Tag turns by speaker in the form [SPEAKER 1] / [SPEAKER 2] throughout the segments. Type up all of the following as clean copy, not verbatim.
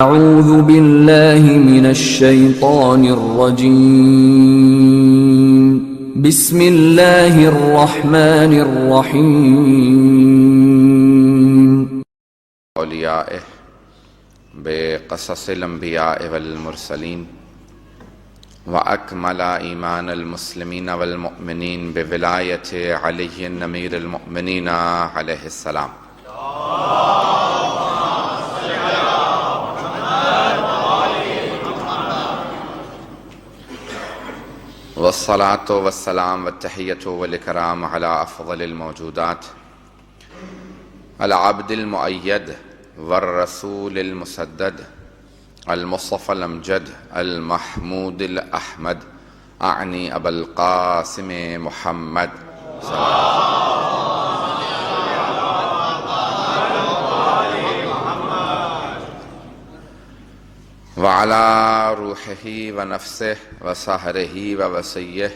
[SPEAKER 1] أعوذ بالله من الشيطان الرجيم بسم الله الرحمن الرحيم
[SPEAKER 2] اولیائه بقصص الانبیاء والمرسلین واکمل ایمان المسلمین والمؤمنین بولایت علی امیر المؤمنین علیہ السلام. والصلاة والسلام والتحية والإكرام على أفضل الموجودات العبد المؤيد والرسول المسدد المصطفى الأمجد المحمود الأحمد أعني أبا القاسم محمد وعلى روحه ونفسه وسهره ووصيه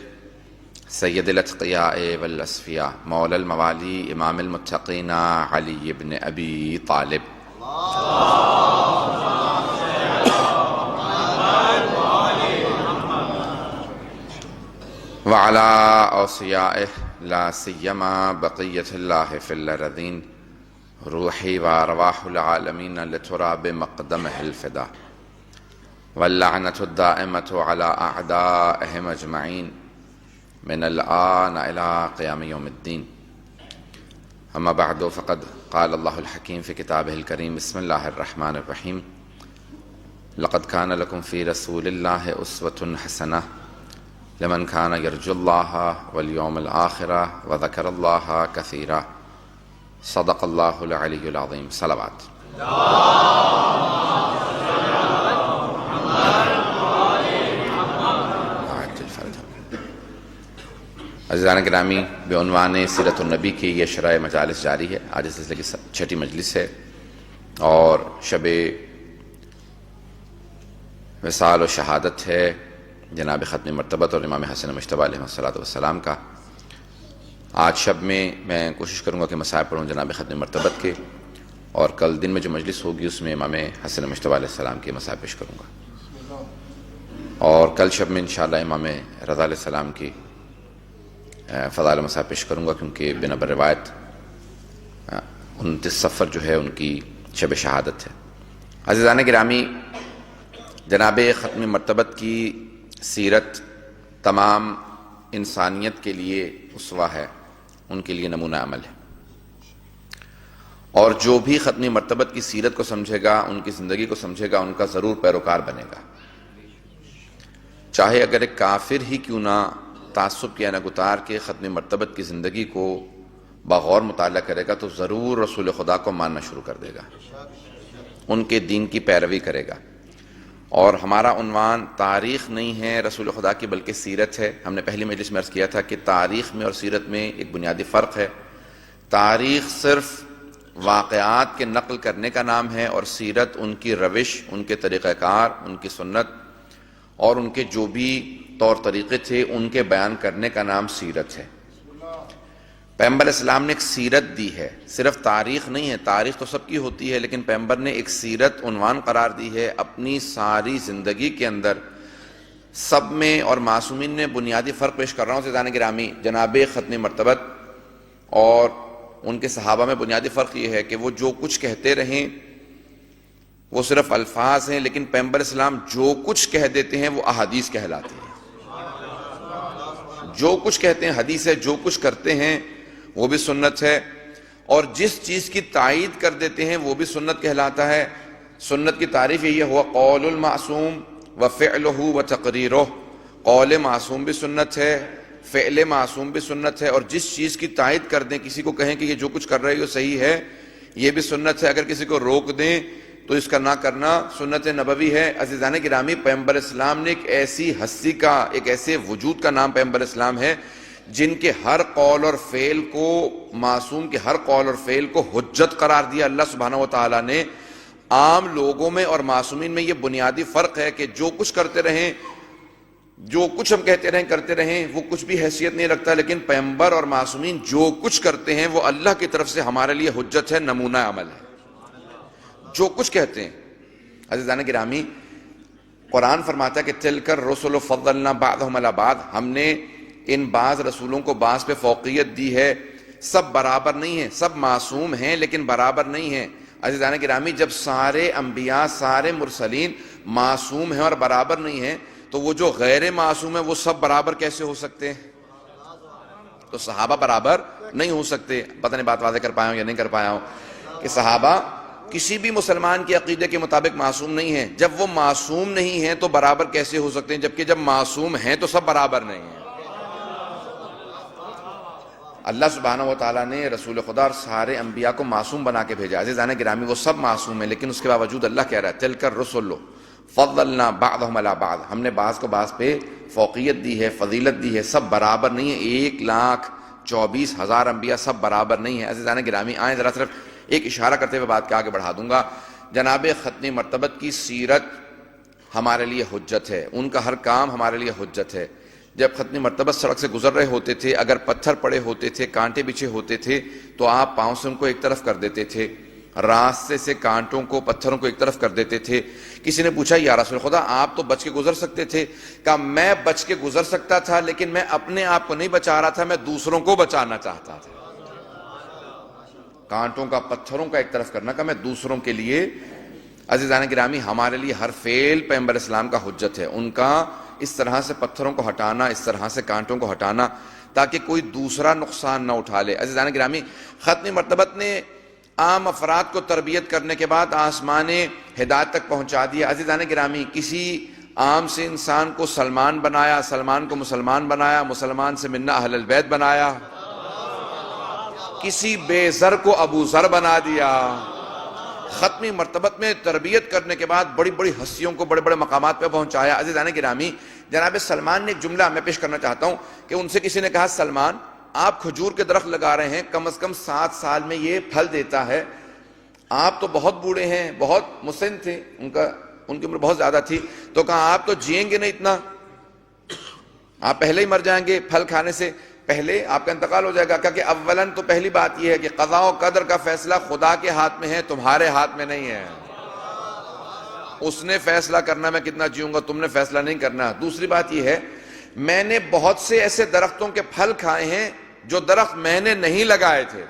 [SPEAKER 2] سيد الأتقياء والأصفياء مولى الموالي إمام المتقين علي بن أبي طالب. وعلى أوصيائه لا سيما بقية الله في الأرضين روحي وأرواح العالمين لتراب مقدمه الفداء واللعنة الدائمة على أعدائهم أجمعين من الآن إلى قيام يوم الدين. أما بعد فقد قال الله الحكيم في كتابه الكريم بسم الله الرحمن الرحيم لقد كان لكم في رسول الله أسوة حسنة لمن كان يرجو الله واليوم الآخر وذكر الله كثيرا. صدق الله العلي العظيم. صلوات. عزیزان گرامی، بعنوان سیرت النبی کی یہ شرح مجالس جاری ہے. آج اس سلسلے کی 6ٹھی مجلس ہے اور شب وصال و شہادت ہے جناب ختم مرتبت اور امام حسن مجتبی علیہ السلام کا. آج شب میں کوشش کروں گا کہ مسائل پڑھوں جناب ختم مرتبت کے، اور کل دن میں جو مجلس ہوگی اس میں امام حسن مجتبی علیہ السلام کے مسائل پیش کروں گا، اور کل شب میں انشاءاللہ امام رضا علیہ السلام کی فضائل مسائل پیش کروں گا، کیونکہ بنا بر روایت 29 صفر جو ہے ان کی شب شہادت ہے. عزیزان گرامی، جناب ختم مرتبت کی سیرت تمام انسانیت کے لیے اسوہ ہے، ان کے لیے نمونہ عمل ہے، اور جو بھی ختم مرتبت کی سیرت کو سمجھے گا، ان کی زندگی کو سمجھے گا، ان کا ضرور پیروکار بنے گا. چاہے اگر ایک کافر ہی کیوں نہ تعصب کیا نہ گتار کے ختم مرتبت کی زندگی کو بغور مطالعہ کرے گا تو ضرور رسول خدا کو ماننا شروع کر دے گا، ان کے دین کی پیروی کرے گا. اور ہمارا عنوان تاریخ نہیں ہے رسول خدا کی بلکہ سیرت ہے. ہم نے پہلی مجلس میں عرض کیا تھا کہ تاریخ میں اور سیرت میں ایک بنیادی فرق ہے. تاریخ صرف واقعات کے نقل کرنے کا نام ہے، اور سیرت ان کی روش، ان کے طریقہ کار، ان کی سنت اور ان کے جو بھی طور طریقے تھے ان کے بیان کرنے کا نام سیرت ہے. پیغمبر اسلام نے ایک سیرت دی ہے، صرف تاریخ نہیں ہے. تاریخ تو سب کی ہوتی ہے، لیکن پیغمبر نے ایک سیرت عنوان قرار دی ہے. اپنی ساری زندگی کے اندر سب میں اور معصومین میں بنیادی فرق پیش کر رہا ہوں عزیزان گرامی. جناب ختم مرتبت اور ان کے صحابہ میں بنیادی فرق یہ ہے کہ وہ جو کچھ کہتے رہیں وہ صرف الفاظ ہیں، لیکن پیغمبر اسلام جو کچھ کہہ دیتے ہیں وہ احادیث کہلاتی ہیں. جو کچھ کہتے ہیں حدیث ہے، جو کچھ کرتے ہیں وہ بھی سنت ہے، اور جس چیز کی تائید کر دیتے ہیں وہ بھی سنت کہلاتا ہے. سنت کی تعریف یہی ہے، ہوا قول المعصوم وفعلہ وتقریرہ. قول معصوم بھی سنت ہے، فعل معصوم بھی سنت ہے، اور جس چیز کی تائید کر دیں، کسی کو کہیں کہ یہ جو کچھ کر رہے ہو صحیح ہے، یہ بھی سنت ہے. اگر کسی کو روک دیں تو اس کا نہ کرنا سنت نبوی ہے. عزیزان گرامی، پیغمبر اسلام نے ایک ایسی ہستی کا، ایک ایسے وجود کا نام پیغمبر اسلام ہے جن کے ہر قول اور فعل کو، معصوم کے ہر قول اور فعل کو حجت قرار دیا اللہ سبحانہ و تعالیٰ نے. عام لوگوں میں اور معصومین میں یہ بنیادی فرق ہے کہ جو کچھ کرتے رہیں، جو کچھ ہم کہتے رہیں کرتے رہیں وہ کچھ بھی حیثیت نہیں رکھتا، لیکن پیغمبر اور معصومین جو کچھ کرتے ہیں وہ اللہ کی طرف سے ہمارے لیے حجت ہے، نمونہ عمل ہے۔ جو کچھ کہتے ہیں عزیزان گرامی، قرآن فرماتا ہے کہ تلک الرسل فضلنا بعضهم علی بعض، ہم نے ان بعض رسولوں کو بعض پہ فوقیت دی ہے. سب برابر نہیں ہیں، سب معصوم ہیں لیکن برابر نہیں ہیں. عزیزان گرامی، جب سارے انبیاء سارے مرسلین معصوم ہیں اور برابر نہیں ہیں تو وہ جو غیر معصوم ہیں وہ سب برابر کیسے ہو سکتے ہیں؟ تو صحابہ برابر نہیں ہو سکتے. پتہ نہیں بات واضح کر پایا ہوں یا نہیں کر پایا ہوں کہ صحابہ کسی بھی مسلمان کے عقیدے کے مطابق معصوم نہیں ہیں. جب وہ معصوم نہیں ہیں تو برابر کیسے ہو سکتے ہیں، جبکہ جب معصوم ہیں تو سب برابر نہیں ہیں. اللہ سبحانہ و تعالیٰ نے رسول خدا اور سارے انبیاء کو معصوم بنا کے بھیجا. عزیزان گرامی، وہ سب معصوم ہیں لیکن اس کے باوجود اللہ کہہ رہا ہے تلک الرسل فضلنا بعضهم علی بعض، ہم نے بعض کو بعض پہ فوقیت دی ہے، فضیلت دی ہے. سب برابر نہیں ہیں. 1,24,000 انبیاء سب برابر نہیں ہیں. عزیزان گرامی، آئیں ذرا صرف ایک اشارہ کرتے ہوئے بات کے آگے بڑھا دوں گا. جناب ختنی مرتبت کی سیرت ہمارے لیے حجت ہے، ان کا ہر کام ہمارے لیے حجت ہے. جب ختنی مرتبت سڑک سے گزر رہے ہوتے تھے، اگر پتھر پڑے ہوتے تھے، کانٹے بچھے ہوتے تھے تو آپ پاؤں سے ان کو ایک طرف کر دیتے تھے، راستے سے کانٹوں کو پتھروں کو ایک طرف کر دیتے تھے. کسی نے پوچھا یا رسول خدا آپ تو بچ کے گزر سکتے تھے؟ کہا میں بچ کے گزر سکتا تھا لیکن میں اپنے آپ کو نہیں بچا رہا تھا، میں دوسروں کو بچانا چاہتا تھا. کانٹوں کا پتھروں کا ایک طرف کرنا کا میں دوسروں کے لیے. عزیزان گرامی، ہمارے لیے ہر فعل پیغمبر اسلام کا حجت ہے. ان کا اس طرح سے پتھروں کو ہٹانا، اس طرح سے کانٹوں کو ہٹانا تاکہ کوئی دوسرا نقصان نہ اٹھا لے. عزیزان گرامی، ختنی مرتبت نے عام افراد کو تربیت کرنے کے بعد آسمان ہدایت تک پہنچا دیا. عزیزان گرامی، کسی عام سے انسان کو سلمان بنایا، سلمان کو مسلمان بنایا، مسلمان سے منا اہل البیت بنایا، کسی بے زر کو ابو ذر بنا دیا. ختمی مرتبت میں تربیت کرنے کے بعد بڑی بڑی ہستیوں کو بڑے بڑے مقامات پہ پہنچایا. عزیزان گرامی، جناب سلمان نے ایک جملہ میں پیش کرنا چاہتا ہوں کہ ان سے کسی نے کہا سلمان آپ کھجور کے درخت لگا رہے ہیں، کم از کم 7 سال میں یہ پھل دیتا ہے، آپ تو بہت بوڑھے ہیں، بہت مسن تھے، ان کی عمر بہت زیادہ تھی، تو کہا آپ تو جئیں گے نہیں اتنا، آپ پہلے ہی مر جائیں گے، پھل کھانے سے پہلے آپ کا انتقال ہو جائے گا. کہ اولاً تو پہلی بات یہ ہے کہ قضاء و قدر کا فیصلہ خدا کے ہاتھ میں ہے، تمہارے ہاتھ میں نہیں ہے. اس نے فیصلہ کرنا میں کتنا جیوں گا، تم نے فیصلہ نہیں کرنا. دوسری بات یہ ہے میں نے بہت سے ایسے درختوں کے پھل کھائے ہیں جو درخت میں نے نہیں لگائے تھے.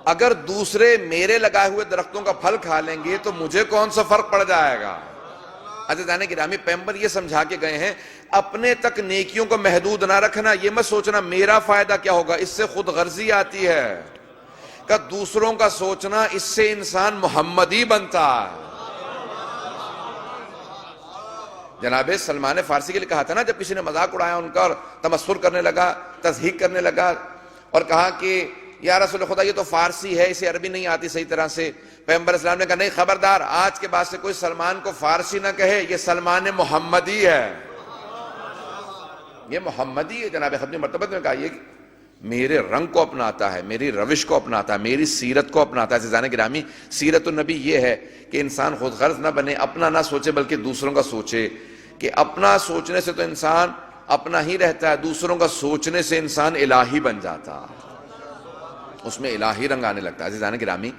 [SPEAKER 2] اگر دوسرے میرے لگائے ہوئے درختوں کا پھل کھا لیں گے تو مجھے کون سا فرق پڑ جائے گا. عزیزان گرامی، پیغمبر یہ سمجھا کے گئے ہیں اپنے تک نیکیوں کو محدود نہ رکھنا. یہ مت سوچنا میرا فائدہ کیا ہوگا، اس سے خود غرضی آتی ہے. کہ دوسروں کا سوچنا، اس سے انسان محمدی بنتا ہے. جناب سلمان فارسی کے لیے کہا تھا نا، جب کسی نے مذاق اڑایا ان کا اور تمسخر کرنے لگا، تضحیک کرنے لگا اور کہا کہ یا رسول خدا یہ تو فارسی ہے، اسے عربی نہیں آتی صحیح طرح سے. پیغمبر اسلام نے کہا نہیں، خبردار، آج کے بعد سے کوئی سلمان کو فارسی نہ کہے، یہ سلمان محمدی ہے، یہ محمدی ہے. جناب ختمی مرتبت میں کہا یہ میرے رنگ کو اپناتا ہے، میری روش کو اپناتا ہے، میری سیرت کو اپناتا ہے. عزیزان گرامی، سیرت النبی یہ ہے کہ انسان خود غرض نہ بنے، اپنا نہ سوچے بلکہ دوسروں کا سوچے. کہ اپنا سوچنے سے تو انسان اپنا ہی رہتا ہے، دوسروں کا سوچنے سے انسان الہی بن جاتا ہے، اس میں الہی رنگ آنے لگتا ہے. عزیزان گرامی،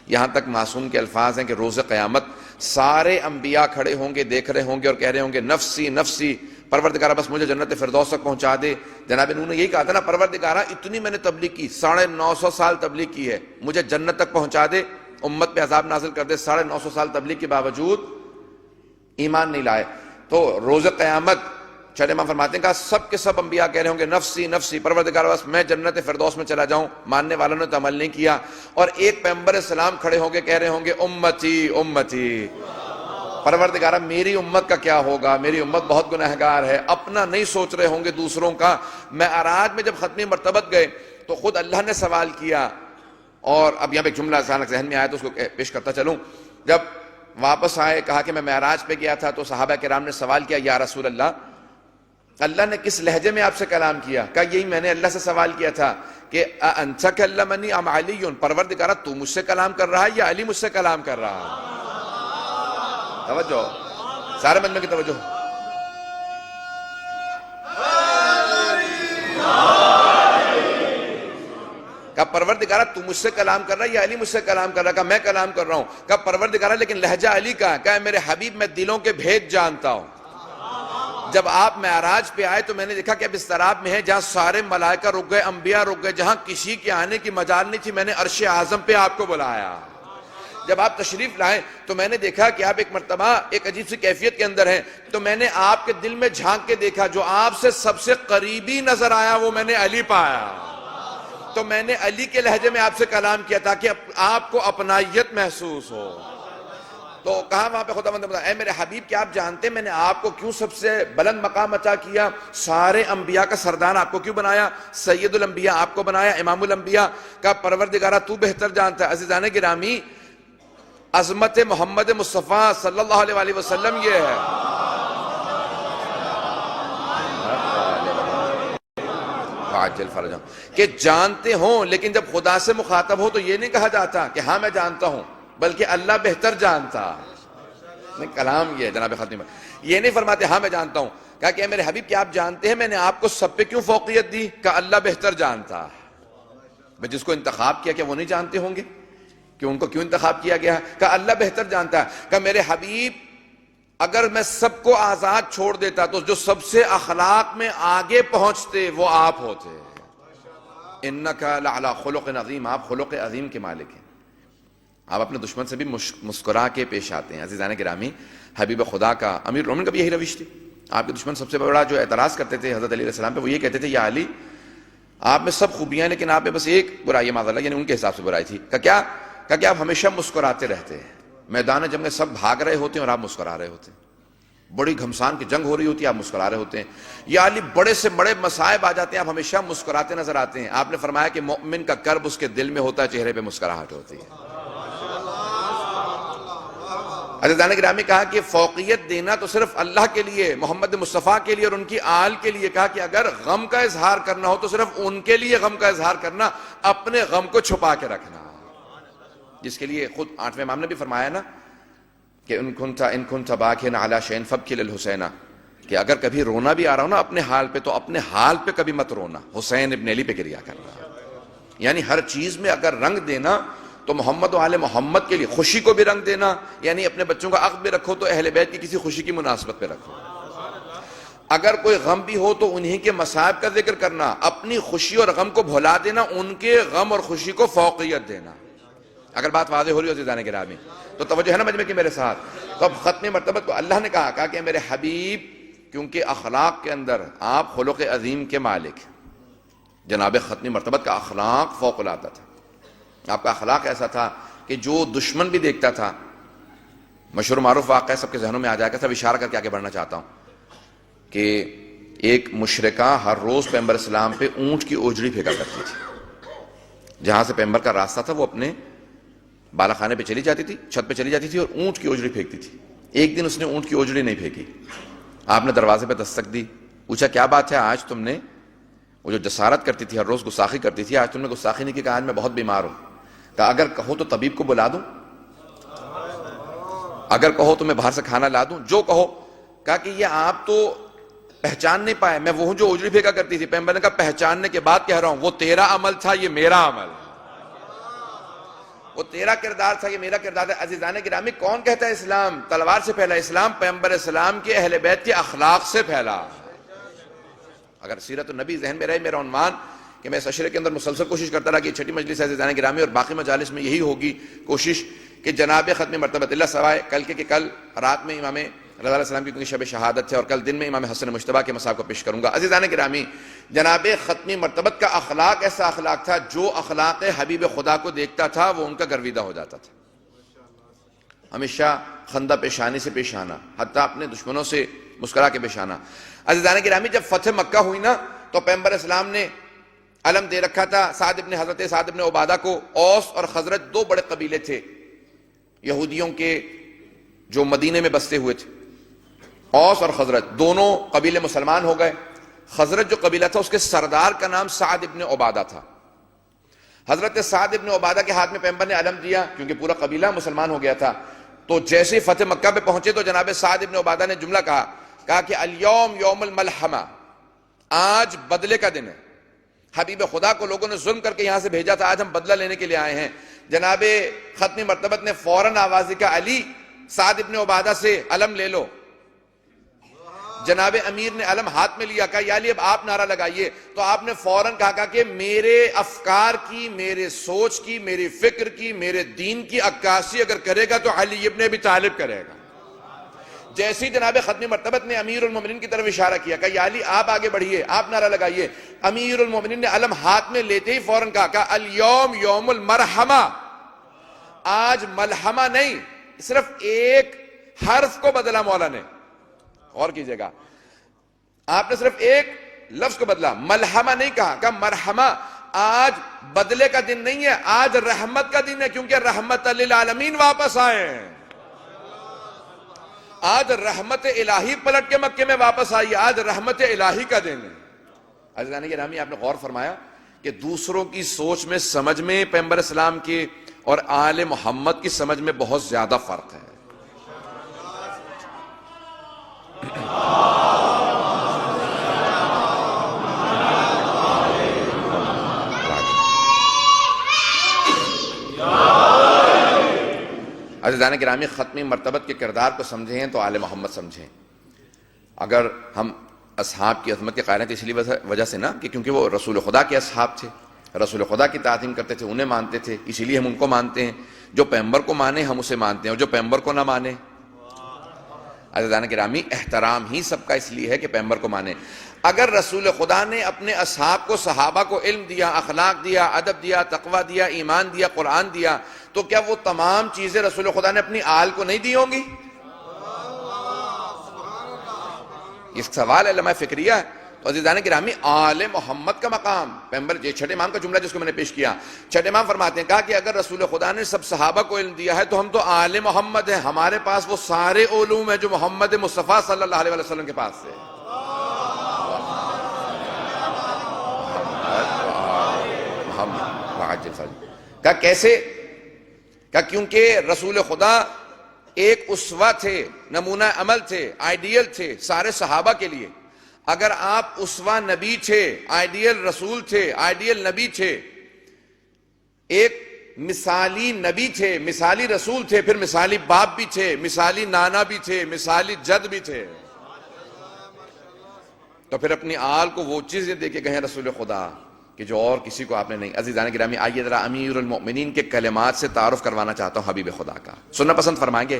[SPEAKER 2] یہاں تک معصوم کے الفاظ ہیں کہ روز قیامت سارے انبیاء کھڑے ہوں گے، دیکھ رہے ہوں گے اور کہہ رہے ہوں گے نفسی نفسی، پروردگارہ بس مجھے جنت فردوس تک پہنچا دے. جناب انہوں نے یہی کہا تھا نا، پروردگارہ اتنی میں نے تبلیغ کی، 950 سال تبلیغ کی ہے، مجھے جنت تک پہنچا دے، امت پہ عذاب نازل کر دے. 950 سال تبلیغ کے باوجود ایمان نہیں لائے. تو روز قیامت شاید امام فرماتے ہیں کہ سب کے سب انبیاء کہہ رہے ہوں گے نفسی نفسی، پروردگارہ بس میں جنت فردوس میں چلا جاؤں. ماننے والوں نے تو عمل نہیں کیا. اور ایک پیغمبر اسلام کھڑے ہوں گے، کہہ رہے ہوں گے امتی امتی، پروردگارہ میری امت کا کیا ہوگا، میری امت بہت گنہگار ہے. اپنا نہیں سوچ رہے ہوں گے، دوسروں کا. معراج میں جب ختمی مرتبت گئے تو خود اللہ نے سوال کیا. اور اب یہاں پہ ایک جملہ اچانک ذہن میں آیا تو اس کو پیش کرتا چلوں. جب واپس آئے کہا کہ میں معراج پہ گیا تھا تو صحابہ کرام نے سوال کیا یا رسول اللہ نے کس لہجے میں آپ سے کلام کیا؟ کہا یہی میں نے اللہ سے سوال کیا تھا کہ انت کلمنی ام علی، پروردگارہ تو مجھ سے کلام کر رہا ہے یا علی مجھ سے کلام کر رہا ہے؟ توجہ، سارے مجمع کی توجہ. کہا پروردگارہ تو مجھ سے کلام کر رہا ہے یا علی مجھ سے کلام کر رہا ہے؟ کہا میں کلام کر رہا ہوں۔ کہا پروردگارہ لیکن لہجہ علی کا ہے۔ کہا میرے حبیب میں دلوں کے بھید جانتا ہوں۔ جب آپ معراج پہ آئے تو میں نے دیکھا کہ اب اس طراب میں ہے جہاں سارے ملائکہ رک گئے، انبیاء رک گئے، جہاں کسی کے آنے کی مجال نہیں تھی، میں نے عرش اعظم پہ آپ کو بلایا۔ جب آپ تشریف لائے تو میں نے دیکھا کہ آپ ایک مرتبہ ایک عجیب سی کیفیت کے اندر ہیں، تو میں نے آپ کے دل میں جھانک کے دیکھا، جو آپ سے سب سے قریبی نظر آیا وہ میں نے علی پایا۔ تو میں نے علی کے لہجے میں آپ سے کلام کیا تاکہ آپ کو اپنائیت محسوس ہو۔ تو کہا وہاں پہ خداوند نے بتایا، اے میرے حبیب کیا آپ جانتے میں نے آپ کو کیوں سب سے بلند مقام عطا کیا، سارے انبیاء کا سردار آپ کو کیوں بنایا، سید الانبیاء آپ کو بنایا، امام الانبیاء کا پروردگارہ تو بہتر جانتا ہے۔ عزیزان گرامی، عظمت محمد مصطفیٰ صلی اللہ علیہ وآلہ وسلم یہ ہے عاجل فرجاں کہ جانتے ہوں، لیکن جب خدا سے مخاطب ہو تو یہ نہیں کہا جاتا کہ ہاں میں جانتا ہوں، بلکہ اللہ بہتر جانتا۔ کلام یہ ہے جناب ختم، یہ نہیں فرماتے ہاں میں جانتا ہوں۔ کہا کہ اے میرے حبیب کیا آپ جانتے ہیں میں نے آپ کو سب پہ کیوں فوقیت دی؟ کہ اللہ بہتر جانتا۔ میں جس کو انتخاب کیا کہ وہ نہیں جانتے ہوں گے کہ ان کو کیوں انتخاب کیا گیا؟ کہ اللہ بہتر جانتا ہے۔ کہ میرے حبیب اگر میں سب کو آزاد چھوڑ دیتا تو جو سب سے اخلاق میں آگے پہنچتے وہ آپ ہوتے۔ انکا لعلی خلق عظیم، آپ خلق عظیم کے مالک ہیں۔ آپ اپنے دشمن سے بھی مسکرا کے پیش آتے ہیں۔ عزیزان گرامی، حبیب خدا کا، امیر المومنین کا بھی یہی روش تھی۔ آپ کے دشمن سب سے بڑا جو اعتراض کرتے تھے حضرت علی علیہ السلام پہ، وہ یہ کہتے تھے یا علی آپ میں سب خوبیاں ہیں لیکن آپ میں بس ایک برائی، معاذ اللہ، یعنی ان کے حساب سے برائی تھی۔ کہ آپ ہمیشہ مسکراتے رہتے ہیں، میدان جنگ میں سب بھاگ رہے ہوتے ہیں اور آپ مسکرا رہے ہوتے ہیں، بڑی گھمسان کی جنگ ہو رہی ہوتی ہے آپ مسکرا رہے ہوتے ہیں، یا علی بڑے سے بڑے مصائب آ جاتے ہیں آپ ہمیشہ مسکراتے نظر آتے ہیں۔ آپ نے فرمایا کہ مومن کا کرب اس کے دل میں ہوتا ہے، چہرے پہ مسکراہٹ ہوتی ہے۔ عزیزان گرامی، کہا کہ فوقیت دینا تو صرف اللہ کے لیے، محمد مصطفیٰ کے لیے اور ان کی آل کے لیے۔ کہا کہ اگر غم کا اظہار کرنا ہو تو صرف ان کے لیے غم کا اظہار کرنا، اپنے غم کو چھپا کے رکھنا، جس کے لیے خود 8ویں امام نے بھی فرمایا نا کہ ان کنت باکن علی شیء فابکی للحسین، کہ اگر کبھی رونا بھی آ رہا ہو نا اپنے حال پہ تو اپنے حال پہ کبھی مت رونا، حسین ابن علی پہ گریا کرنا۔ یعنی ہر چیز میں اگر رنگ دینا تو محمد و آل محمد کے لیے، خوشی کو بھی رنگ دینا، یعنی اپنے بچوں کا عقد بھی رکھو تو اہل بیت کی کسی خوشی کی مناسبت پہ رکھو۔ اگر کوئی غم بھی ہو تو انہی کے مصائب کا ذکر کرنا، اپنی خوشی اور غم کو بھلا دینا، ان کے غم اور خوشی کو فوقیت دینا۔ اگر بات واضح ہو رہی ہو عزیزان گرامی تو توجہ ہے نا مجمع کی میرے ساتھ۔ تو اب ختم مرتبت کو اللہ نے کہا کہ میرے حبیب کیونکہ اخلاق کے اندر آپ خلق عظیم کے مالک، جناب ختم مرتبت کا اخلاق فوق العادہ تھا۔ آپ کا اخلاق ایسا تھا کہ جو دشمن بھی دیکھتا تھا، مشہور معروف واقعہ سب کے ذہنوں میں آ جائے گا، سب اشارہ کر کے آگے بڑھنا چاہتا ہوں کہ ایک مشرکہ ہر روز پیغمبر اسلام پہ اونٹ کی اوجڑی پھینکا کرتی تھی۔ جہاں سے پیغمبر کا راستہ تھا وہ اپنے بالا خانے پہ چلی جاتی تھی، چھت پہ چلی جاتی تھی اور اونٹ کی اوجڑی پھینکتی تھی۔ ایک دن اس نے اونٹ کی اوجڑی نہیں پھینکی، آپ نے دروازے پہ دستک دی، پوچھا کیا بات ہے آج تم نے، وہ جو جسارت کرتی تھی ہر روز گستاخی کرتی تھی، آج تم نے گستاخی نہیں کی؟ کہا آج میں بہت بیمار ہوں۔ کہا اگر کہو تو طبیب کو بلا دوں، اگر کہو تو میں باہر سے کھانا لا دوں، جو کہو۔ کہا کہ یہ آپ تو پہچان نہیں پائے، میں وہ جو اوجڑی پھینکا کرتی تھی۔ پیغمبر نے کہا پہچاننے کے بعد کہہ رہا ہوں، وہ تیرا عمل تھا، یہ میرا عمل، وہ تیرا کردار تھا، یہ میرا کردار ہے۔ عزیزان گرامی، کون کہتا ہے اسلام تلوار سے پھیلا؟ اسلام پیغمبر اسلام کے اہل بیت کے اخلاق سے پھیلا۔ اگر سیرت النبی ذہن میں رہے، میرا عنوان کہ میں اس عشرے کے اندر مسلسل کوشش کرتا رہا کہ چھٹی مجلس ہے عزیزان گرامی، اور باقی مجالس میں یہی ہوگی کوشش کہ جناب ختم مرتبت اللہ سوائے کل کے کہ کل رات میں امام رضا علیہ السلام کی کیونکہ شب شہادت ہے اور کل دن میں امام حسن مجتبیٰ کے مصاب کو پیش کروں گا۔ عزیزان گرامی، جناب ختمی مرتبت کا اخلاق ایسا اخلاق تھا، جو اخلاق حبیب خدا کو دیکھتا تھا وہ ان کا گرویدہ ہو جاتا تھا۔ ہمیشہ خندہ پیشانی سے پیش آنا، حتیٰ اپنے دشمنوں سے مسکرا کے پیش آنا۔ عزیزان گرامی، جب فتح مکہ ہوئی نا تو پیغمبر اسلام نے علم دے رکھا تھا حضرت سعد ابن عبادہ کو۔ اوس اور خزرج دو بڑے قبیلے تھے یہودیوں کے جو مدینے میں بستے ہوئے تھے۔ اوس اور خزرج دونوں قبیلے مسلمان ہو گئے۔ خزرج جو قبیلہ تھا اس کے سردار کا نام سعد ابن عبادہ تھا۔ حضرت سعد ابن عبادہ کے ہاتھ میں پیغمبر نے علم دیا کیونکہ پورا قبیلہ مسلمان ہو گیا تھا۔ تو جیسے ہی فتح مکہ پہ پہنچے تو جناب سعد ابن عبادہ نے جملہ کہا کہ الیوم یوم الملحمہ، آج بدلے کا دن ہے، حبیب خدا کو لوگوں نے ظلم کر کے یہاں سے بھیجا تھا، آج ہم بدلہ لینے کے لیے آئے ہیں۔ جناب ختمی مرتبت نے فوراً آواز دی کہ علی سعد ابن عبادہ سے علم لے لو۔ جناب امیر نے علم ہاتھ میں لیا، کہا یا علی اب آپ نعرہ لگائیے، تو آپ نے فوراً کہا کہ میرے افکار کی، میرے سوچ کی، میری فکر کی، میرے دین کی عکاسی اگر کرے گا تو علی ابن ابی طالب کرے گا۔ جیسے ہی جناب ختمی مرتبت نے امیر المومنین کی طرف اشارہ کیا کہ یا علی آپ آگے بڑھیے، آپ نعرہ لگائیے، امیر المومنین نے علم ہاتھ میں لیتے ہی فوراً کہا کہ الیوم یوم المرحمہ، آج ملحمہ نہیں، صرف ایک حرف کو بدلا مولا نے، غور کیجئے گا، آپ نے صرف ایک لفظ کو بدلا، ملحمہ نہیں کہا، کہ مرحمہ، آج بدلے کا دن نہیں ہے، آج رحمت کا دن ہے، کیونکہ رحمت للعالمین واپس آئے ہیں۔ آج رحمت الہی پلٹ کے مکے میں واپس آئی، آج رحمت الہی کا دن ہے۔ عزیزان گرامی، آپ نے غور فرمایا کہ دوسروں کی سوچ میں، سمجھ میں پیغمبر اسلام کے اور آل محمد کی سمجھ میں بہت زیادہ فرق ہے۔ عزیزان گرامی، ختمی مرتبت کے کردار کو سمجھیں تو آل محمد سمجھیں۔ اگر ہم اصحاب کی عظمت کے قائل ہیں تو اس لیے وجہ سے نا کہ کیونکہ وہ رسول خدا کے اصحاب تھے، رسول خدا کی تعظیم کرتے تھے، انہیں مانتے تھے، اسی لیے ہم ان کو مانتے ہیں۔ جو پیغمبر کو مانے ہم اسے مانتے ہیں، اور جو پیغمبر کو نہ مانے، عزیزان گرامی احترام ہی سب کا اس لیے ہے کہ پیغمبر کو مانے۔ اگر رسول خدا نے اپنے اصحاب کو، صحابہ کو علم دیا، اخلاق دیا، ادب دیا، تقوی دیا، ایمان دیا، قرآن دیا، تو کیا وہ تمام چیزیں رسول خدا نے اپنی آل کو نہیں دی ہوں گی؟ اس سوال علماء فکریہ ہے۔ تو عزیزان گرامی، آل محمد کا مقام، پیغمبر یہ چھٹے امام کا جملہ جس کو میں نے پیش کیا، چھٹے امام فرماتے ہیں، کہا کہ اگر رسول خدا نے سب صحابہ کو علم دیا ہے تو ہم تو آل محمد ہیں، ہمارے پاس وہ سارے علوم ہیں جو محمد مصطفیٰ صلی اللہ علیہ وسلم کے پاس سے۔ کہا کیسے؟ کہا کیونکہ رسول خدا ایک اسوہ تھے، نمونہ عمل تھے، آئیڈیل تھے سارے صحابہ کے لیے۔ اگر آپ اسوہ نبی تھے، آئیڈیل رسول تھے، آئیڈیل نبی تھے، ایک مثالی نبی تھے، مثالی رسول تھے، پھر مثالی باپ بھی تھے، مثالی نانا بھی تھے، مثالی جد بھی تھے، تو پھر اپنی آل کو وہ چیزیں دے کے گئے رسول خدا کہ جو اور کسی کو آپ نے نہیں۔ عزیزان گرامی، آئیے ذرا امیر المؤمنین کے کلمات سے تعارف کروانا چاہتا ہوں حبیب خدا کا، سننا پسند فرمائیں گے؟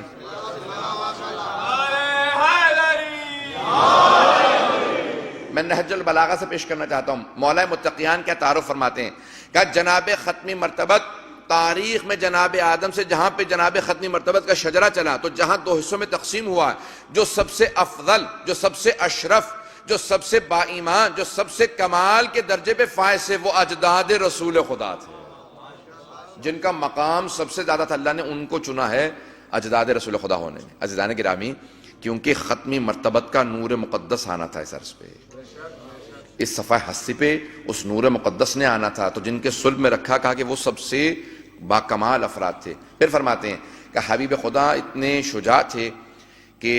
[SPEAKER 2] میں نہج البلاغہ سے پیش کرنا چاہتا ہوں، مولا متقیان کیا تعارف فرماتے ہیں کہ جناب ختمی مرتبت تاریخ میں جناب آدم سے جہاں پہ جناب ختمی مرتبت کا شجرہ چلا تو جہاں دو حصوں میں تقسیم ہوا، جو سب سے افضل، جو سب سے اشرف، جو سب سے با ایمان، جو سب سے کمال کے درجے پہ فائز سے، وہ اجداد رسول خدا تھے، جن کا مقام سب سے زیادہ تھا، اللہ نے ان کو چنا ہے اجداد رسول خدا ہونے میں۔ عزیزان گرامی، کیونکہ ختمی مرتبت کا نور مقدس آنا تھا اس عرض پہ، اس صفحہ ہستی پہ اس نور مقدس نے آنا تھا، تو جن کے صلب میں رکھا، کہا کہ وہ سب سے با کمال افراد تھے۔ پھر فرماتے ہیں کہ حبیب خدا اتنے شجاع تھے کہ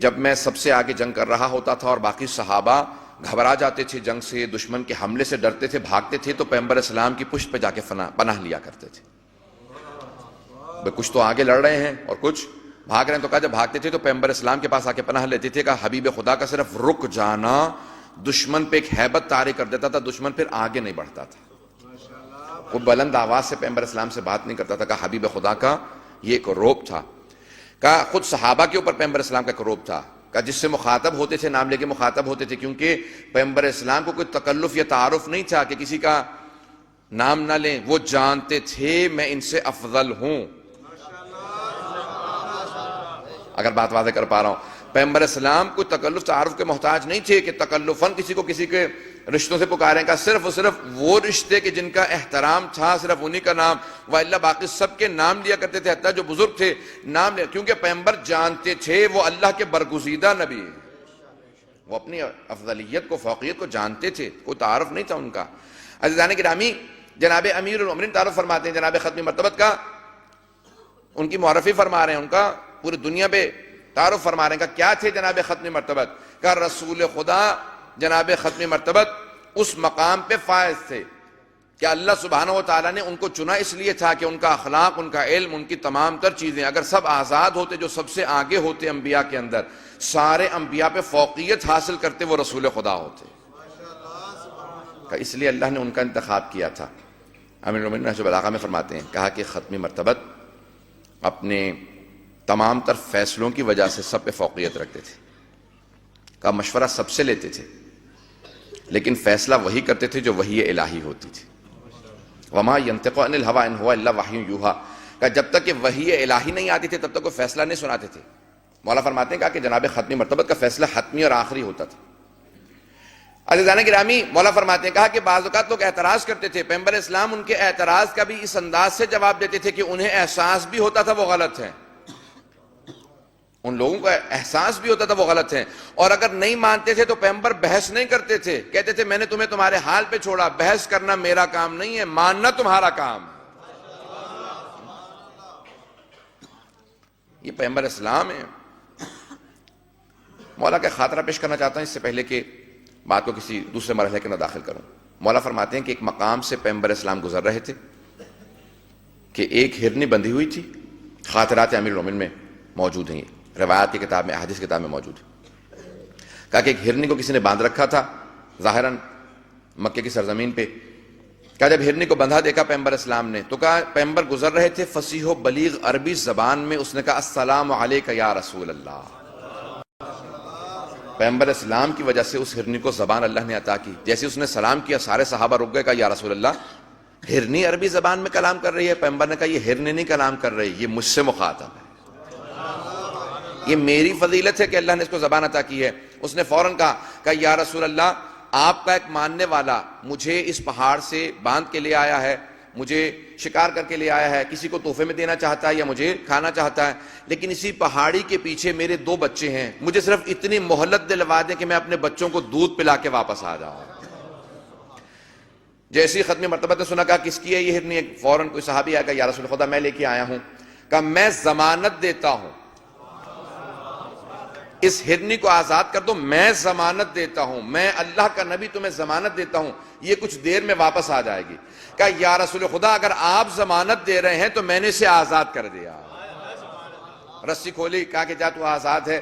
[SPEAKER 2] جب میں سب سے آگے جنگ کر رہا ہوتا تھا اور باقی صحابہ گھبرا جاتے تھے، جنگ سے، دشمن کے حملے سے ڈرتے تھے، بھاگتے تھے، تو پیغمبر اسلام کی پشت پہ جا کے پناہ لیا کرتے تھے۔ کچھ تو آگے لڑ رہے ہیں اور کچھ بھاگ رہے ہیں، تو کہا جب بھاگتے تھے تو پیغمبر اسلام کے پاس آ کے پناہ لیتے تھے۔ کہا حبیب خدا کا صرف رک جانا دشمن پہ ایک ہیبت طاری کر دیتا تھا، دشمن پھر آگے نہیں بڑھتا تھا، وہ بلند آواز سے پیغمبر اسلام سے بات نہیں کرتا تھا۔ کہا حبیب خدا کا یہ ایک روب تھا، کہا خود صحابہ کے اوپر پیغمبر اسلام کا ایک روب تھا، کہا جس سے مخاطب ہوتے تھے نام لے کے مخاطب ہوتے تھے، کیونکہ پیغمبر اسلام کو کوئی تکلف یا تعارف نہیں تھا کہ کسی کا نام نہ لیں، وہ جانتے تھے میں ان سے افضل ہوں۔ اگر بات واضح کر پا رہا ہوں، پیغمبر اسلام کوئی تکلف تعارف کے محتاج نہیں تھے کہ تکلفاً کسی کو کسی کے رشتوں سے پکاریں، کا صرف و صرف وہ رشتے کہ جن کا احترام تھا صرف انہی کا نام، وَإِلَّا باقی سب کے نام لیا کرتے تھے، حتیٰ جو بزرگ تھے نام لیا، کیونکہ پیغمبر جانتے تھے وہ اللہ کے برگزیدہ نبی ہیں، وہ اپنی افضلیت کو، فوقیت کو جانتے تھے، کوئی تعارف نہیں تھا ان کا۔ عزیزان گرامی، جناب امیر المؤمنین تعارف فرماتے ہیں جناب ختمی مرتبت کا، ان کی معرفی فرما رہے ہیں، ان کا پوری دنیا پہ تعارف فرما رہے ہیں کہ کیا تھے جناب ختمی مرتبت کا؟ رسول خدا جناب ختمی مرتبت اس مقام پہ فائز تھے کہ اللہ سبحانہ و تعالیٰ نے ان کو چنا اس لیے تھا کہ ان کا اخلاق، ان کا علم، ان کی تمام تر چیزیں اگر سب آزاد ہوتے، جو سب سے آگے ہوتے انبیاء کے اندر، سارے انبیاء پہ فوقیت حاصل کرتے، وہ رسول خدا ہوتے. اس لیے اللہ نے ان کا انتخاب کیا تھا. امیر المومنین نہج البلاغہ میں فرماتے ہیں، کہا کہ ختمی مرتبت اپنے تمام تر فیصلوں کی وجہ سے سب پہ فوقیت رکھتے تھے. کا مشورہ سب سے لیتے تھے، لیکن فیصلہ وہی کرتے تھے جو وحی الہی ہوتی تھی. وما ينطق عن الهوى ان هو الا وحی یوحى. کہ جب تک کہ وحی الہی نہیں آتی تھی تب تک وہ فیصلہ نہیں سناتے تھے. مولا فرماتے ہیں کہ جناب ختمی مرتبت کا فیصلہ حتمی اور آخری ہوتا تھا. عزیزان گرامی، مولا فرماتے ہیں، کہا کہ بعض اوقات لوگ اعتراض کرتے تھے، پیغمبر اسلام ان کے اعتراض کا بھی اس انداز سے جواب دیتے تھے کہ انہیں احساس بھی ہوتا تھا وہ غلط ہے. ان لوگوں کا احساس بھی ہوتا تھا وہ غلط ہیں، اور اگر نہیں مانتے تھے تو پیغمبر بحث نہیں کرتے تھے. کہتے تھے میں نے تمہیں تمہارے حال پہ چھوڑا، بحث کرنا میرا کام نہیں ہے، ماننا تمہارا کام ہے. یہ پیغمبر اسلام ہے. مولا کا خاطرہ پیش کرنا چاہتا ہوں اس سے پہلے کہ بات کو کسی دوسرے مرحلے کے اندر داخل کروں. مولا فرماتے ہیں کہ ایک مقام سے پیغمبر اسلام گزر رہے تھے کہ ایک ہرنی بندھی ہوئی تھی. خاطرات امیر المومنین میں موجود ہیں، روایات کی کتاب میں، احادیث کی کتاب میں موجود ہے. کہا کہ ایک ہرنی کو کسی نے باندھ رکھا تھا ظاہراً مکے کی سرزمین پہ. کہا جب ہرنی کو بندھا دیکھا پیغمبر اسلام نے تو کہا، پیغمبر گزر رہے تھے فصیح و بلیغ عربی زبان میں، اس نے کہا السلام علیک یا رسول اللہ. پیغمبر اسلام کی وجہ سے اس ہرنی کو زبان اللہ نے عطا کی. جیسے اس نے سلام کیا سارے صحابہ رک گئے، کہا یا رسول اللہ، ہرنی عربی زبان میں کلام کر رہی ہے. پیغمبر نے کہا یہ ہرنی نہیں کلام کر رہی، یہ مجھ سے مخاطب ہے، یہ میری فضیلت ہے کہ اللہ نے اس کو زبان عطا کی ہے. اس نے فوراً کہا یا رسول اللہ، آپ کا ایک ماننے والا مجھے اس پہاڑ سے باندھ کے لے آیا ہے، مجھے شکار کر کے لے آیا ہے، کسی کو تحفے میں دینا چاہتا ہے یا مجھے کھانا چاہتا ہے، لیکن اسی پہاڑی کے پیچھے میرے 2 بچے ہیں، مجھے صرف اتنی مہلت دلوا دیں کہ میں اپنے بچوں کو دودھ پلا کے واپس آ جاؤں. جیسی ختمی مرتبت نے سنا، کہا کس کی ہے یہ ہرنی؟ فوراً کوئی صحابی آیا، کہا یا رسول خدا میں لے کے آیا ہوں. کہا میں ضمانت دیتا ہوں، اس ہرنی کو آزاد کر دو، میں ضمانت دیتا ہوں، میں اللہ کا نبی تمہیں ضمانت دیتا ہوں یہ کچھ دیر میں واپس آ جائے گی. کہا یا رسول خدا اگر آپ ضمانت دے رہے ہیں تو میں نے اسے آزاد کر دیا. رسی کھولی، کہا کہ جا تو آزاد ہے.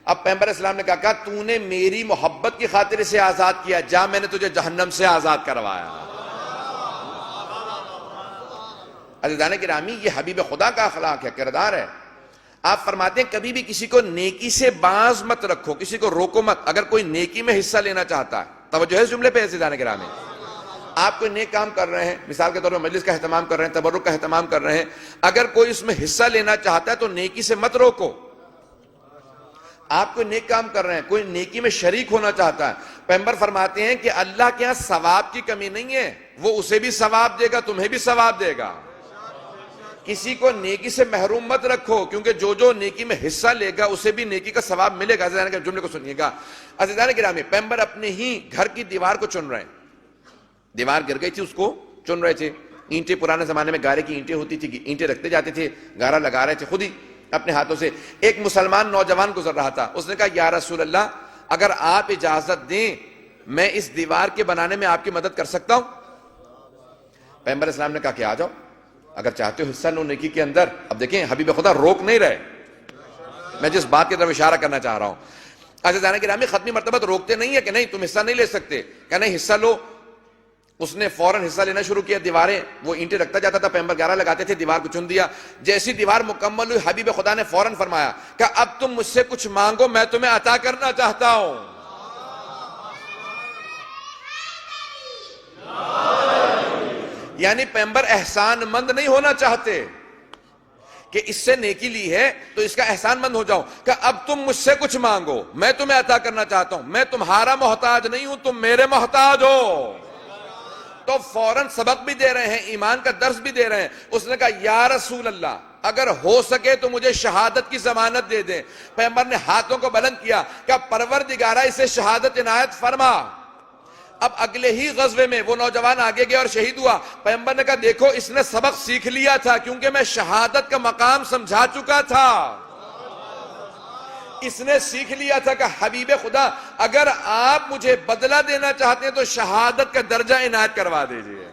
[SPEAKER 2] اب پیغمبر اسلام نے کہا تو نے میری محبت کی خاطر اسے آزاد کیا، جا میں نے تجھے جہنم سے آزاد کروایا. عزیزان گرامی، یہ حبیب خدا کا اخلاق ہے، کردار ہے. آپ فرماتے ہیں کبھی بھی کسی کو نیکی سے باز مت رکھو، کسی کو روکو مت. اگر کوئی نیکی میں حصہ لینا چاہتا ہے، توجہ ہے اس جملے پہ عزیزان گرامی، آپ کوئی نیک کام کر رہے ہیں، مثال کے طور پر مجلس کا اہتمام کر رہے ہیں، تبرک کا اہتمام کر رہے ہیں، اگر کوئی اس میں حصہ لینا چاہتا ہے تو نیکی سے مت روکو. آپ کوئی نیک کام کر رہے ہیں، کوئی نیکی میں شریک ہونا چاہتا ہے، پیغمبر فرماتے ہیں کہ اللہ کے ہاں ثواب کی کمی نہیں ہے، وہ اسے بھی ثواب دے گا، تمہیں بھی ثواب دے گا. کسی کو نیکی سے محروم مت رکھو، کیونکہ جو نیکی میں حصہ لے گا اسے بھی نیکی کا ثواب ملے گا. عزیزان کے جملے کو سنیے گا. عزیزان گرامی، پیغمبر اپنے ہی گھر کی دیوار کو چن رہے ہیں. دیوار گر گئی تھی، اس کو چن رہے تھے. اینٹیں، پرانے زمانے میں گارے کی اینٹیں ہوتی تھی، اینٹیں رکھتے جاتے تھے، گارا لگا رہے تھے خود ہی اپنے ہاتھوں سے. ایک مسلمان نوجوان گزر رہا تھا، اس نے کہا یا رسول اللہ اگر آپ اجازت دیں میں اس دیوار کے بنانے میں آپ کی مدد کر سکتا ہوں. پیغمبر اسلام نے کہا کہ آ جاؤ، اگر چاہتے ہو حصہ لو نیکی کے اندر. اب دیکھیں حبیب خدا روک نہیں رہے، میں جس بات کی طرف اشارہ کرنا چاہ رہا ہوں. عزیزان گرامی، ختمی مرتبت روکتے نہیں ہے کہ نہیں تم حصہ نہیں لے سکتے، کہ نہیں حصہ لو. اس نے فوراً حصہ لینا شروع کیا. دیواریں، وہ اینٹیں رکھتا جاتا تھا، پیغمبر گارا لگاتے تھے، دیوار کو چن دیا. جیسی دیوار مکمل ہوئی، حبیب خدا نے فوراً فرمایا کہ اب تم مجھ سے کچھ مانگو، میں تمہیں عطا کرنا چاہتا ہوں. یعنی پیغمبر احسان مند نہیں ہونا چاہتے کہ اس سے نیکی لی ہے تو اس کا احسان مند ہو جاؤ، کہ اب تم مجھ سے کچھ مانگو، میں تمہیں عطا کرنا چاہتا ہوں، میں تمہارا محتاج نہیں ہوں، تم میرے محتاج ہو. تو فوراً سبق بھی دے رہے ہیں، ایمان کا درس بھی دے رہے ہیں. اس نے کہا یا رسول اللہ اگر ہو سکے تو مجھے شہادت کی ضمانت دے دیں. پیغمبر نے ہاتھوں کو بلند کیا کہ پروردگارہ اسے شہادت عنایت فرما. اب اگلے ہی غزوے میں وہ نوجوان آگے گیا اور شہید ہوا. پیغمبر نے کہا دیکھو اس نے سبق سیکھ لیا تھا، کیونکہ میں شہادت کا مقام سمجھا چکا تھا. اس نے سیکھ لیا تھا کہ حبیب خدا اگر آپ مجھے بدلہ دینا چاہتے ہیں تو شہادت کا درجہ عنایت کروا دیجئے۔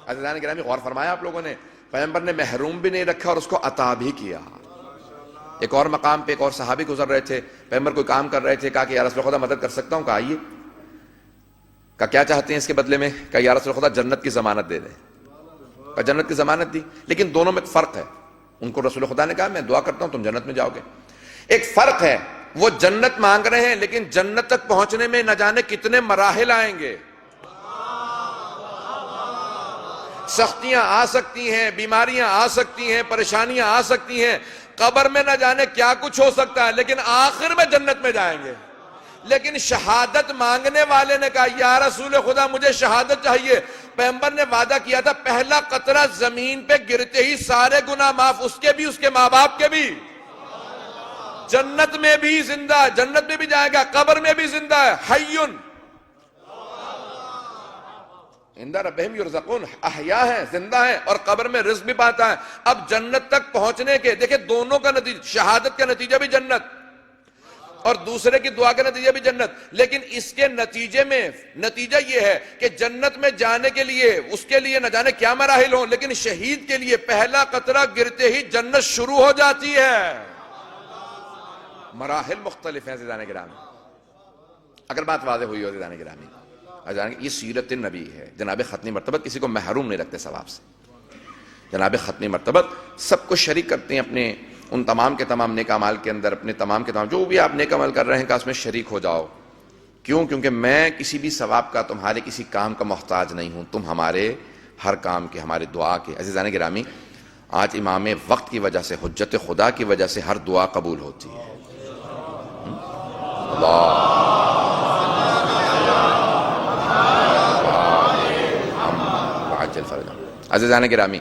[SPEAKER 2] عزیزان گرامی غور فرمایا آپ لوگوں نے، پیغمبر نے محروم بھی نہیں رکھا اور اس کو عطا بھی کیا۔ ایک اور مقام پہ ایک اور صحابی گزر رہے تھے، پیغمبر کوئی کام کر رہے تھے، کہا کہ یا رسول خدا مدد کر سکتا ہوں؟ کہا آئیے۔ کہا کیا چاہتے ہیں اس کے بدلے میں؟ کہا یا رسول خدا جنت کی ضمانت دے دیں۔ کہا جنت کی ضمانت دی، لیکن دونوں میں فرق ہے۔ ان کو رسول خدا نے کہا میں دعا کرتا ہوں تم جنت میں جاؤ گے۔ ایک فرق ہے، وہ جنت مانگ رہے ہیں لیکن جنت تک پہنچنے میں نہ جانے کتنے مراحل آئیں گے، سختیاں آ سکتی ہیں، بیماریاں آ سکتی ہیں، پریشانیاں آ سکتی ہیں، قبر میں نہ جانے کیا کچھ ہو سکتا ہے، لیکن آخر میں جنت میں جائیں گے۔ لیکن شہادت مانگنے والے نے کہا یا رسول خدا مجھے شہادت چاہیے۔ پیغمبر نے وعدہ کیا تھا پہلا قطرہ زمین پہ گرتے ہی سارے گناہ معاف، اس کے بھی، اس کے ماں باپ کے بھی۔ جنت میں بھی زندہ، جنت میں بھی جائے گا، قبر میں بھی زندہ ہے، حیٌّ عند ربہم یرزقون، احیاء ہے، زندہ ہے، اور قبر میں رزق بھی پاتا ہے۔ اب جنت تک پہنچنے کے دیکھیں دونوں کا نتیجہ، شہادت کا نتیجہ بھی جنت اور دوسرے کی دعا کا نتیجہ بھی جنت، لیکن اس کے نتیجے میں نتیجہ یہ ہے کہ جنت میں جانے کے لیے اس کے لیے نہ جانے کیا مراحل ہوں، لیکن شہید کے لیے پہلا قطرہ گرتے ہی جنت شروع ہو جاتی ہے۔ مراحل مختلف ہیں عزیزان گرامی، اگر بات واضح ہوئی ہو عزیزان گرامی۔ یہ سیرت نبی ہے۔ جناب ختنی مرتبت کسی کو محروم نہیں رکھتے ثواب سے۔ جناب ختنی مرتبت سب کو شریک کرتے ہیں اپنے ان تمام کے تمام نیک اعمال کے اندر، اپنے تمام کے تمام جو بھی آپ نیک عمل کر رہے ہیں کہ اس میں شریک ہو جاؤ۔ کیوں؟ کیونکہ میں کسی بھی ثواب کا، تمہارے کسی کام کا محتاج نہیں ہوں، تم ہمارے ہر کام کے، ہمارے دعا کے۔ عزیزان گرامی آج امام وقت کی وجہ سے، حجت خدا کی وجہ سے ہر دعا قبول ہوتی ہے۔ عزیزان گرامی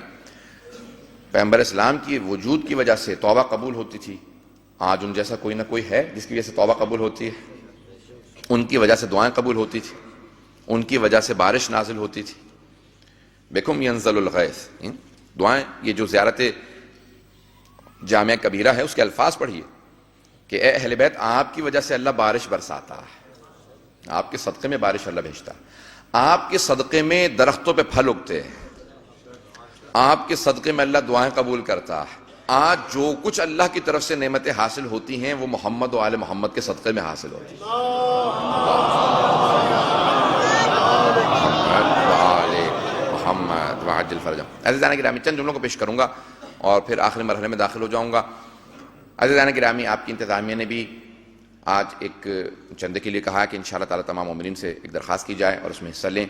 [SPEAKER 2] پیغمبر اسلام کی وجود کی وجہ سے توبہ قبول ہوتی تھی۔ آج ان جیسا کوئی نہ کوئی ہے جس کی وجہ سے توبہ قبول ہوتی ہے؟ ان کی وجہ سے دعائیں قبول ہوتی تھی، ان کی وجہ سے بارش نازل ہوتی تھی۔ بکم ینزل الغیث، دعائیں، یہ جو زیارت جامع کبیرہ ہے اس کے الفاظ پڑھیے کہ اے اہل بیت آپ کی وجہ سے اللہ بارش برساتا ہے، آپ کے صدقے میں بارش اللہ بھیجتا ہے، آپ کے صدقے میں درختوں پہ پھل اگتے ہیں، آپ کے صدقے میں اللہ دعائیں قبول کرتا ہے۔ آج جو کچھ اللہ کی طرف سے نعمتیں حاصل ہوتی ہیں وہ محمد و آل محمد کے صدقے میں حاصل ہوتی ہیں۔ محمد وعجل فرجهم۔ عزیزان گرامی چند جملوں کو پیش کروں گا اور پھر آخری مرحلے میں داخل ہو جاؤں گا۔ عزیزان گرامی آپ کی انتظامیہ نے بھی آج ایک چندے کے لیے کہا کہ انشاءاللہ تعالی تمام مومنین سے ایک درخواست کی جائے اور اس میں حصہ لیں۔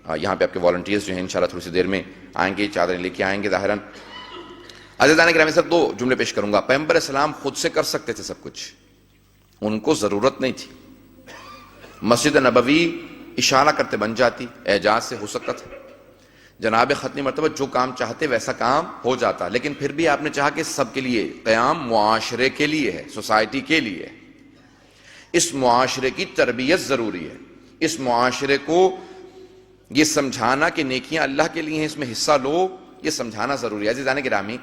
[SPEAKER 2] یہاں پہ آپ کے والنٹیئرز جو ہیں انشاءاللہ تھوڑی سی دیر میں آئیں گے، چادریں لے کے آئیں گے ظاہراً۔ عزیزان گرامی صرف دو جملے پیش کروں گا۔ پیغمبر اسلام خود سے کر سکتے تھے سب کچھ، ان کو ضرورت نہیں تھی۔ مسجد نبوی اشارہ کرتے بن جاتی، اعجاز سے ہو سکتا تھا۔ جناب ختنی مرتبہ جو کام چاہتے ویسا کام ہو جاتا، لیکن پھر بھی آپ نے چاہا کہ سب کے لیے قیام معاشرے کے لیے ہے، سوسائٹی کے لیے۔ اس معاشرے کی تربیت ضروری ہے، اس معاشرے کو یہ سمجھانا کہ نیکیاں اللہ کے لیے ہیں، اس میں حصہ لو، یہ سمجھانا ضروری ہے۔ عزیزان گرامی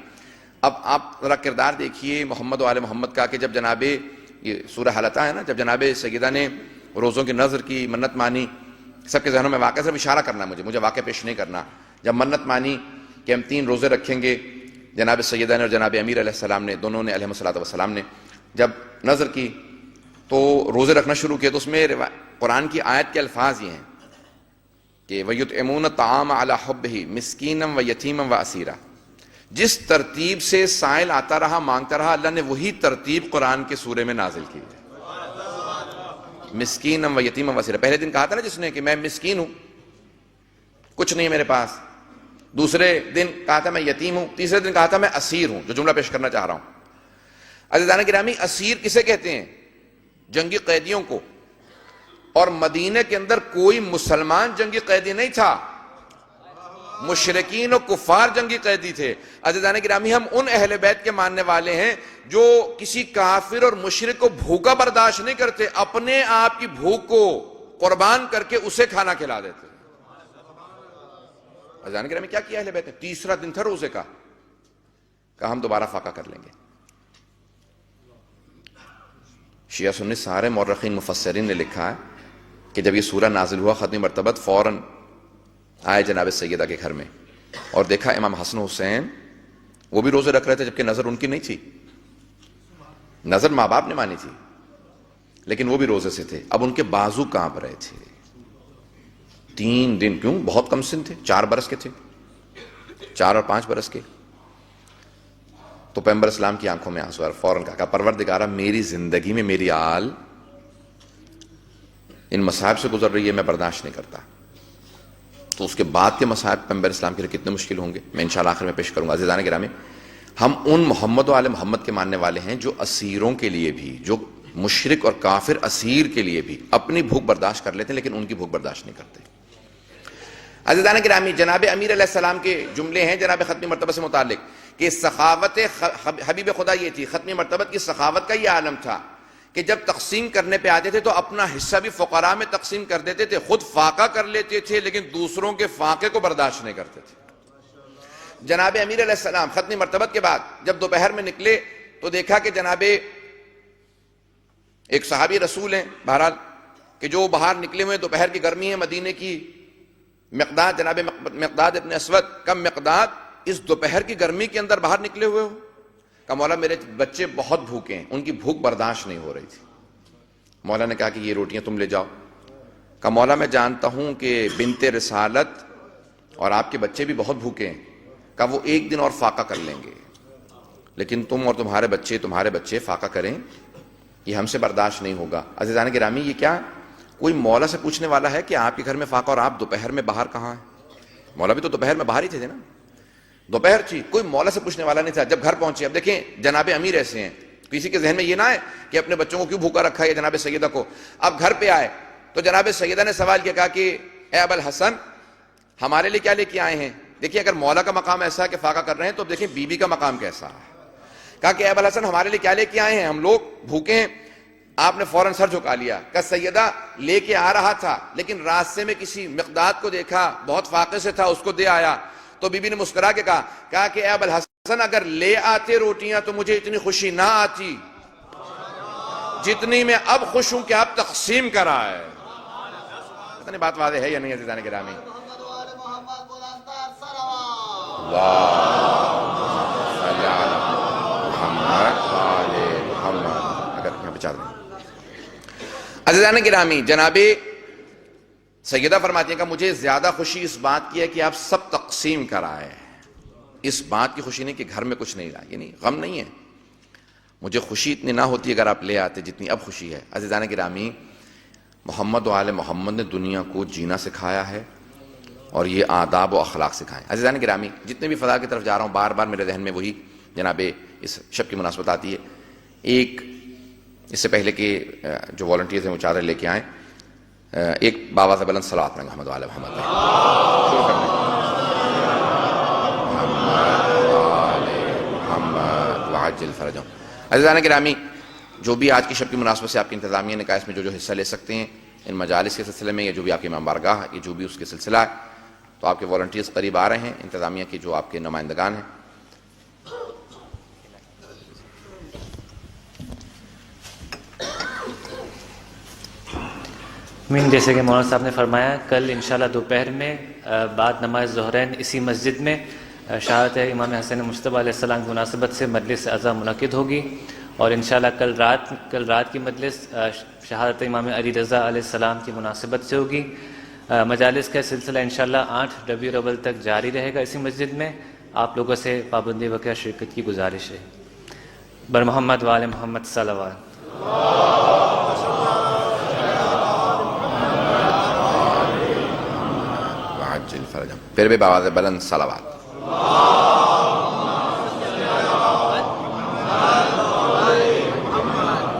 [SPEAKER 2] اب آپ ذرا کردار دیکھیے محمد و آل محمد کا کہ جب جناب یہ سورہ حلقہ ہے نا، جب جناب سیدہ نے روزوں کی نذر کی، منت مانی، سب کے ذہنوں میں واقعہ صرف اشارہ کرنا ہے مجھے واقعہ پیش نہیں کرنا۔ جب منت مانی کہ ہم 3 روزے رکھیں گے، جناب سیدہ نے اور جناب امیر علیہ السلام نے، دونوں نے علیہ الصلوۃ والسلام نے جب نذر کی تو روزے رکھنا شروع کیے، تو اس میں قرآن کی آیت کے الفاظ یہ ہیں کہ وَيُطْعِمُونَ الطَّعَامَ عَلَىٰ حُبِّهِ مِسْكِينًا وَيَتِيمًا وَأَسِيرًا۔ جس ترتیب سے سائل آتا رہا، مانگتا رہا، اللہ نے وہی ترتیب قرآن کے سورے میں نازل کی ہے۔ مسکینا و یتیما و اسیرا۔ پہلے دن کہا تھا نا جس نے کہ میں مسکین ہوں، کچھ نہیں ہے میرے پاس، دوسرے دن کہا تھا میں یتیم ہوں، تیسرے دن کہا تھا میں اسیر ہوں، جو جملہ پیش کرنا چاہ رہا ہوں۔ عزیزان گرامی اسیر کسے کہتے ہیں؟ جنگی قیدیوں کو، اور مدینہ کے اندر کوئی مسلمان جنگی قیدی نہیں تھا، مشرکین و کفار جنگی قیدی تھے۔ عزیزان گرامی ہم ان اہل بیت کے ماننے والے ہیں جو کسی کافر اور مشرک کو بھوکا برداشت نہیں کرتے، اپنے آپ کی بھوک کو قربان کر کے اسے کھانا کھلا دیتے۔ عزیزان گرامی کیا کیا اہل بیت نے؟ تیسرا دن تھا روزے کا، کہا ہم دوبارہ فاقہ کر لیں گے، شیعہ سنی سارے مورخین مفسرین نے لکھا ہے کہ جب یہ سورہ نازل ہوا ختم مرتبت فوراً آئے جناب سیدہ کے گھر میں اور دیکھا امام حسن حسین وہ بھی روزے رکھ رہے تھے، جبکہ نظر ان کی نہیں تھی، نظر ماں باپ نے مانی تھی لیکن وہ بھی روزے سے تھے. اب ان کے بازو کانپ رہے تھے 3 دن. کیوں؟ بہت کم سن تھے، 4 برس کے تھے، 4 اور 5 برس کے. تو پیغمبر اسلام کی آنکھوں میں آنسو آئے، فوراً کہا پروردگارہ میری زندگی میں میری آل ان مصائب سے گزر رہی ہے، میں برداشت نہیں کرتا. تو اس کے بعد کے مصائب پیغمبر اسلام کے لیے کتنے مشکل ہوں گے، میں انشاءاللہ آخر میں پیش کروں گا. عزیزان گرامی، ہم ان محمد و آل محمد کے ماننے والے ہیں جو اسیروں کے لیے بھی، جو مشرک اور کافر اسیر کے لیے بھی اپنی بھوک برداشت کر لیتے ہیں لیکن ان کی بھوک برداشت نہیں کرتے. عزیزان گرامی، جناب امیر علیہ السلام کے جملے ہیں جناب ختمی مرتبہ سے متعلق کہ سخاوت حبیب خدا یہ تھی، ختمی مرتبت کی سخاوت کا یہ عالم تھا کہ جب تقسیم کرنے پہ آتے تھے تو اپنا حصہ بھی فقراء میں تقسیم کر دیتے تھے، خود فاقہ کر لیتے تھے لیکن دوسروں کے فاقے کو برداشت نہیں کرتے تھے. جناب امیر علیہ السلام ختمی مرتبت کے بعد جب دوپہر میں نکلے تو دیکھا کہ جناب ایک صحابی رسول ہیں بہرحال کہ جو باہر نکلے ہوئے، دوپہر کی گرمی ہے مدینے کی، مقداد جناب مقداد ابن اسود، کم مقداد اس دوپہر کی گرمی کے اندر باہر نکلے ہوئے ہو؟ کہا مولا میرے بچے بہت بھوکے ہیں، ان کی بھوک برداشت نہیں ہو رہی تھی. مولا نے کہا کہ یہ روٹیاں تم لے جاؤ. کہا مولا میں جانتا ہوں کہ بنت رسالت اور آپ کے بچے بھی بہت بھوکے ہیں. کہا وہ ایک دن اور فاقہ کر لیں گے لیکن تم اور تمہارے بچے فاقہ کریں یہ ہم سے برداشت نہیں ہوگا. عزیزان گرامی، یہ کیا کوئی مولا سے پوچھنے والا ہے کہ آپ کے گھر میں فاقہ اور آپ دوپہر میں باہر کہاں ہیں؟ مولا بھی تو دوپہر میں باہر ہی تھے نا، دوپہر تھی، کوئی مولا سے پوچھنے والا نہیں تھا. جب گھر پہنچے، اب دیکھیں جناب امیر ایسے ہیں، کسی کے ذہن میں یہ نہ ہے کہ اپنے بچوں کو کیوں بھوکا رکھا ہے جناب سیدہ کو. اب گھر پہ آئے تو جناب سیدہ نے سوال کیا، کہا کہ اے ابو الحسن ہمارے لیے کیا لے کے آئے ہیں؟ دیکھیں اگر مولا کا مقام ایسا ہے کہ فاقہ کر رہے ہیں تو دیکھیں بی کا مقام کیسا ہے. کہا کہ اے ابو الحسن ہمارے لیے کیا لے کے آئے ہیں؟ ہم لوگ بھوکے ہیں. آپ نے فوراً سر جھکا لیا. کہا سیدہ لے کے آ رہا تھا لیکن راستے میں کسی مقداد کو دیکھا بہت فاقے سے تھا، اس کو دے آیا. تو بی بی نے مسکرا کے کہا کہ اے ابو الحسن اگر لے آتے روٹیاں تو مجھے اتنی خوشی نہ آتی جتنی میں اب خوش ہوں کہ آپ تقسیم کرا ہے. پتہ نہیں بات واضح ہے یا نہیں عزیزان گرامی؟ اگر یہاں بچا دیں. عزیزان گرامی، جناب سیدہ فرماتی ہیں کہ مجھے زیادہ خوشی اس بات کی ہے کہ آپ سب تقسیم کرائے، اس بات کی خوشی نہیں کہ گھر میں کچھ نہیں رہا، یعنی غم نہیں ہے. مجھے خوشی اتنی نہ ہوتی اگر آپ لے آتے جتنی اب خوشی ہے. عزیزان گرامی، محمد و آل محمد نے دنیا کو جینا سکھایا ہے اور یہ آداب و اخلاق سکھائیں. عزیزان گرامی، جتنے بھی فضا کی طرف جا رہا ہوں بار بار میرے ذہن میں وہی جناب اس شب کی مناسبت آتی ہے. ایک اس سے پہلے کہ جو والنٹیئرز ہیں وہ چادر لے کے آئیں، ایک باواز بلند صلوات میں محمد و آل محمد شروع کرنے. محمد وعجل فرجهم. عزیزان گرامی، جو بھی آج کی شب کی مناسبت سے آپ کی انتظامیہ نے کہا اس میں جو حصہ لے سکتے ہیں ان مجالس کے سلسلے میں یا جو بھی آپ کی امام بارگاہ یہ جو بھی اس کے سلسلہ ہے، تو آپ کے والنٹیئرز قریب آ رہے ہیں، انتظامیہ کے جو آپ کے نمائندگان ہیں.
[SPEAKER 3] جیسے کہ مولانا صاحب نے فرمایا کل انشاءاللہ دوپہر میں بعد نماز ظہرین اسی مسجد میں شہادت امام حسین مجتبیٰ علیہ السلام کی مناسبت سے مجلس عزا منعقد ہوگی، اور انشاءاللہ کل رات کی مجلس شہادت امام علی رضا علیہ السلام کی مناسبت سے ہوگی. مجالس کا سلسلہ انشاءاللہ 8 ربیع الاول تک جاری رہے گا اسی مسجد میں. آپ لوگوں سے پابندی وقت شرکت کی گزارش ہے. بر محمد وآل محمد صلوات.
[SPEAKER 2] پھر بھی باواز بلند صلوات.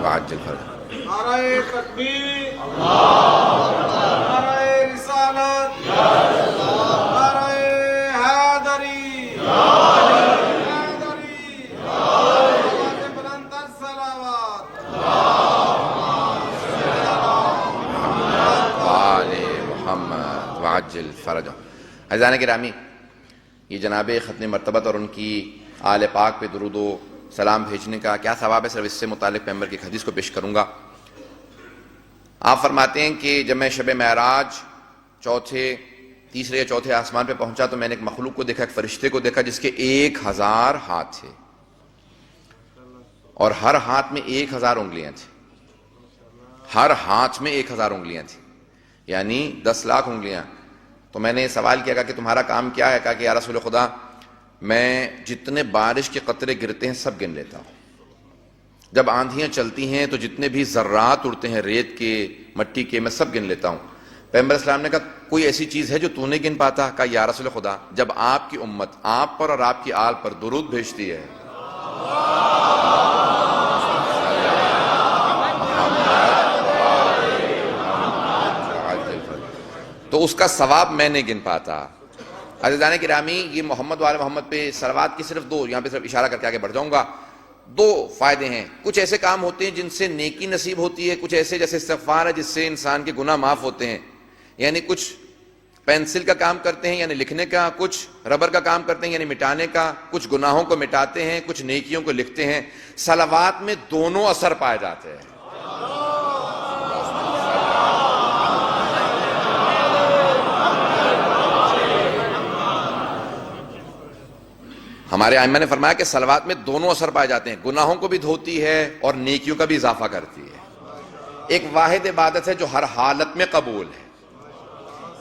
[SPEAKER 2] وعجل فرجهم.
[SPEAKER 4] نعرہ تکبیر، نعرہ رسالت، نعرہ حیدری، باواز بلند تر صلوات.
[SPEAKER 2] آل محمد وعجل فرجهم. عزیزان گرامی، یہ جناب ختم مرتبت اور ان کی آل پاک پہ درود و سلام بھیجنے کا کیا ثواب ہے، صرف اس سے متعلق پیغمبر کی ایک حدیث کو پیش کروں گا. آپ فرماتے ہیں کہ جب میں شب معراج تیسرے یا چوتھے آسمان پہ پہنچا تو میں نے ایک مخلوق کو دیکھا، ایک فرشتے کو دیکھا جس کے 1000 ہاتھ تھے اور ہر ہاتھ میں 1000 انگلیاں تھیں. ہر ہاتھ میں 1000 انگلیاں تھیں، یعنی 10 لاکھ انگلیاں. تو میں نے سوال کیا کہ تمہارا کام کیا ہے؟ کہا کہ یا رسول خدا میں جتنے بارش کے قطرے گرتے ہیں سب گن لیتا ہوں، جب آندھیاں چلتی ہیں تو جتنے بھی ذرات اڑتے ہیں ریت کے مٹی کے میں سب گن لیتا ہوں. پیغمبر اسلام نے کہا کوئی ایسی چیز ہے جو تو نہیں گن پاتا؟ کہا یا رسول خدا جب آپ کی امت آپ پر اور آپ کی آل پر درود بھیجتی ہے تو اس کا ثواب میں نہیں گن پاتا. عزیزان گرامی، یہ محمد وآل محمد پہ صلوات کی صرف 2، یہاں پہ صرف اشارہ کر کے آگے بڑھ جاؤں گا، 2 فائدے ہیں. کچھ ایسے کام ہوتے ہیں جن سے نیکی نصیب ہوتی ہے، کچھ ایسے جیسے استغفار ہے جس سے انسان کے گناہ معاف ہوتے ہیں. یعنی کچھ پینسل کا کام کرتے ہیں یعنی لکھنے کا، کچھ ربر کا کام کرتے ہیں یعنی مٹانے کا، کچھ گناہوں کو مٹاتے ہیں، کچھ نیکیوں کو لکھتے ہیں. صلوات میں دونوں اثر پائے جاتے ہیں. ہمارے ائمہ نے فرمایا کہ صلوات میں دونوں اثر پائے جاتے ہیں، گناہوں کو بھی دھوتی ہے اور نیکیوں کا بھی اضافہ کرتی ہے. ایک واحد عبادت ہے جو ہر حالت میں قبول ہے،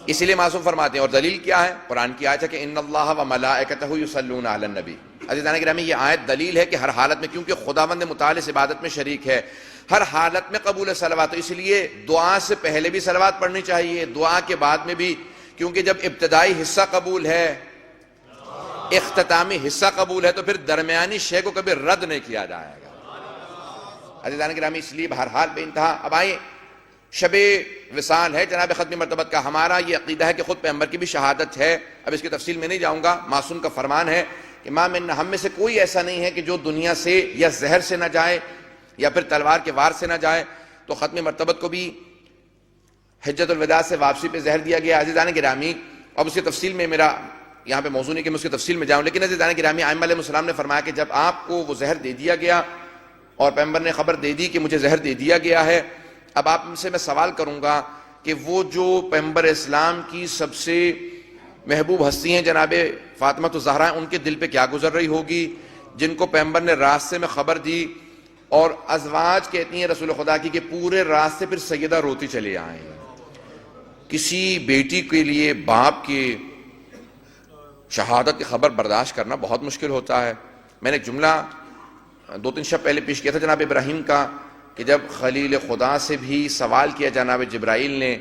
[SPEAKER 2] اسی لیے معصوم فرماتے ہیں. اور دلیل کیا ہے؟ قرآن کی آیت ہے کہ ان اللہ و ملائکتہ یصلون علی النبی. عزیزان گرامی، یہ آیت دلیل ہے کہ ہر حالت میں، کیونکہ خداوند متعال اس عبادت میں شریک ہے، ہر حالت میں قبول ہے صلوات. تو اس لیے دعا سے پہلے بھی صلوات پڑھنی چاہیے، دعا کے بعد میں بھی، کیونکہ جب ابتدائی حصہ قبول ہے، اختتامی حصہ قبول ہے، تو پھر درمیانی شے کو کبھی رد نہیں کیا جائے گا. عزیزان گرامی، اس لیے بہرحال بے انتہا. اب آئیں، شب وصال ہے جناب ختم مرتبت کا. ہمارا یہ عقیدہ ہے کہ خود پیغمبر کی بھی شہادت ہے. اب اس کی تفصیل میں نہیں جاؤں گا. معصوم کا فرمان ہے کہ ما من، ہم میں سے کوئی ایسا نہیں ہے کہ جو دنیا سے یا زہر سے نہ جائے یا پھر تلوار کے وار سے نہ جائے. تو ختم مرتبت کو بھی حجت الوداع سے واپسی پہ زہر دیا گیا. عزیزان گرامی، اب اس کی تفصیل میں میرا یہاں پہ موضوع نہیں کہ میں اس کی تفصیل میں جاؤں، لیکن عزیزان گرامی، ائمہ علیہ السلام نے فرمایا کہ جب آپ کو وہ زہر دے دیا گیا اور پیغمبر نے خبر دے دی کہ مجھے زہر دے دیا گیا ہے، اب آپ سے میں سوال کروں گا کہ وہ جو پیغمبر اسلام کی سب سے محبوب ہستی ہیں جناب فاطمہ الزہرا، ان کے دل پہ کیا گزر رہی ہوگی جن کو پیغمبر نے راستے میں خبر دی. اور ازواج کہتی ہیں رسول خدا کی کہ پورے راستے پھر سیدہ روتی چلی آئیں. کسی بیٹی کے لیے باپ کی شہادت کی خبر برداشت کرنا بہت مشکل ہوتا ہے. میں نے ایک جملہ 2-3 شب پہلے پیش کیا تھا جناب ابراہیم کا، کہ جب خلیل خدا سے بھی سوال کیا جناب جبرائیل نے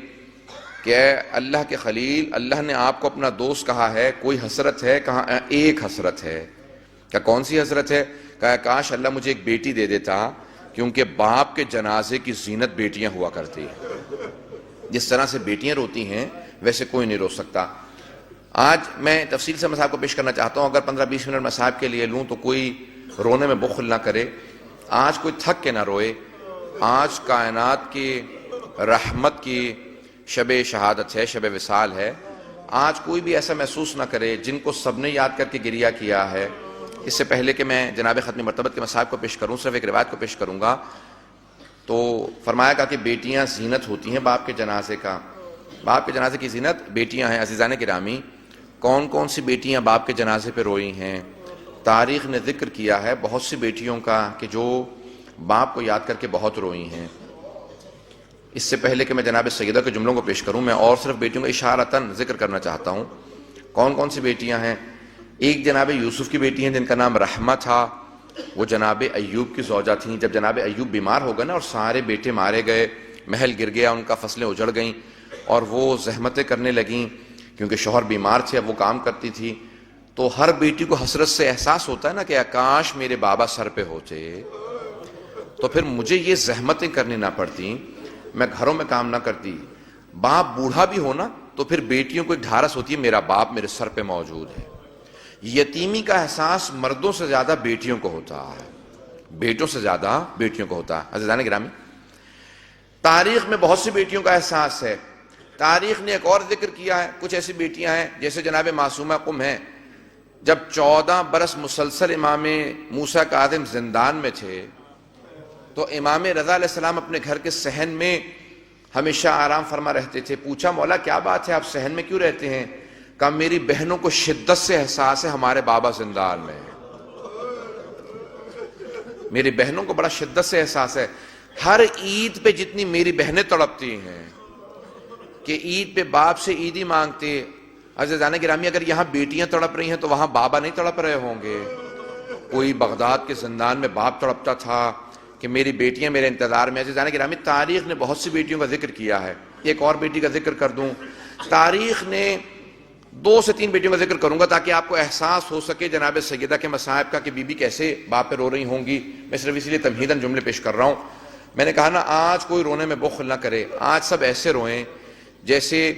[SPEAKER 2] کہ اے اللہ کے خلیل، اللہ نے آپ کو اپنا دوست کہا ہے، کوئی حسرت ہے؟ کہا ایک حسرت ہے. کیا کون سی حسرت ہے؟ کہا کاش اللہ مجھے ایک بیٹی دے دیتا، کیونکہ باپ کے جنازے کی زینت بیٹیاں ہوا کرتی ہیں. جس طرح سے بیٹیاں روتی ہیں ویسے کوئی نہیں رو سکتا. آج میں تفصیل سے مصاحب کو پیش کرنا چاہتا ہوں. اگر 15-20 منٹ مصاحب کے لیے لوں تو کوئی رونے میں بخل نہ کرے. آج کوئی تھک کے نہ روئے. آج کائنات کی رحمت کی شب شہادت ہے، شب وصال ہے. آج کوئی بھی ایسا محسوس نہ کرے جن کو سب نے یاد کر کے گریہ کیا ہے. اس سے پہلے کہ میں جناب ختم مرتبت کے مصاحب کو پیش کروں، صرف ایک روایت کو پیش کروں گا. تو فرمایا کہ بیٹیاں زینت ہوتی ہیں باپ کے جنازے کا. باپ کے جنازے کی زینت بیٹیاں ہیں. عزیزان گرامی، کون کون سی بیٹیاں باپ کے جنازے پہ روئی ہیں؟ تاریخ نے ذکر کیا ہے بہت سی بیٹیوں کا کہ جو باپ کو یاد کر کے بہت روئی ہیں. اس سے پہلے کہ میں جناب سیدہ کے جملوں کو پیش کروں، میں اور صرف بیٹیوں کا اشارتاً ذکر کرنا چاہتا ہوں. کون کون سی بیٹیاں ہیں؟ ایک جناب یوسف کی بیٹی ہیں جن کا نام رحمہ تھا. وہ جناب ایوب کی زوجہ تھیں. جب جناب ایوب بیمار ہو گئے نا اور سارے بیٹے مارے گئے، محل گر گیا، ان کا فصلیں اجڑ گئیں اور وہ زحمتیں کرنے لگیں کیونکہ شوہر بیمار تھے، اب وہ کام کرتی تھی. تو ہر بیٹی کو حسرت سے احساس ہوتا ہے نا کہ کاش میرے بابا سر پہ ہوتے تو پھر مجھے یہ زحمتیں کرنی نہ پڑتی، میں گھروں میں کام نہ کرتی. باپ بوڑھا بھی ہونا تو پھر بیٹیوں کو ایک ڈھارس ہوتی ہے، میرا باپ میرے سر پہ موجود ہے. یتیمی کا احساس مردوں سے زیادہ بیٹیوں کو ہوتا ہے، بیٹوں سے زیادہ بیٹیوں کو ہوتا ہے. عزیزان گرامی، تاریخ میں بہت سی بیٹیوں کا احساس ہے. تاریخ نے ایک اور ذکر کیا ہے. کچھ ایسی بیٹیاں ہیں جیسے جناب معصومہ قم ہیں. جب 14 برس مسلسل امام موسیٰ کاظم زندان میں تھے تو امام رضا علیہ السلام اپنے گھر کے صحن میں ہمیشہ آرام فرما رہتے تھے. پوچھا مولا کیا بات ہے، آپ صحن میں کیوں رہتے ہیں؟ کہا میری بہنوں کو شدت سے احساس ہے ہمارے بابا زندان میں ہیں. میری بہنوں کو بڑا شدت سے احساس ہے. ہر عید پہ جتنی میری بہنیں تڑپتی ہیں کہ عید پہ باپ سے عیدی مانگتے. عزیزان گرامی اگر یہاں بیٹیاں تڑپ رہی ہیں تو وہاں بابا نہیں تڑپ رہے ہوں گے؟ کوئی بغداد کے زندان میں باپ تڑپتا تھا کہ میری بیٹیاں میرے انتظار میں. عزیزان گرامی تاریخ نے بہت سی بیٹیوں کا ذکر کیا ہے. ایک اور بیٹی کا ذکر کر دوں. تاریخ نے 2 سے 3 بیٹیوں کا ذکر کروں گا تاکہ آپ کو احساس ہو سکے جناب سیدہ کے مصائب کا کہ بی بی کیسے باپ پہ رو رہی ہوں گی. میں صرف اسی لیے تمہیداً جملے پیش کر رہا ہوں. میں نے کہا نا آج کوئی رونے میں بخل نہ کرے. آج سب ایسے روئیں جیسے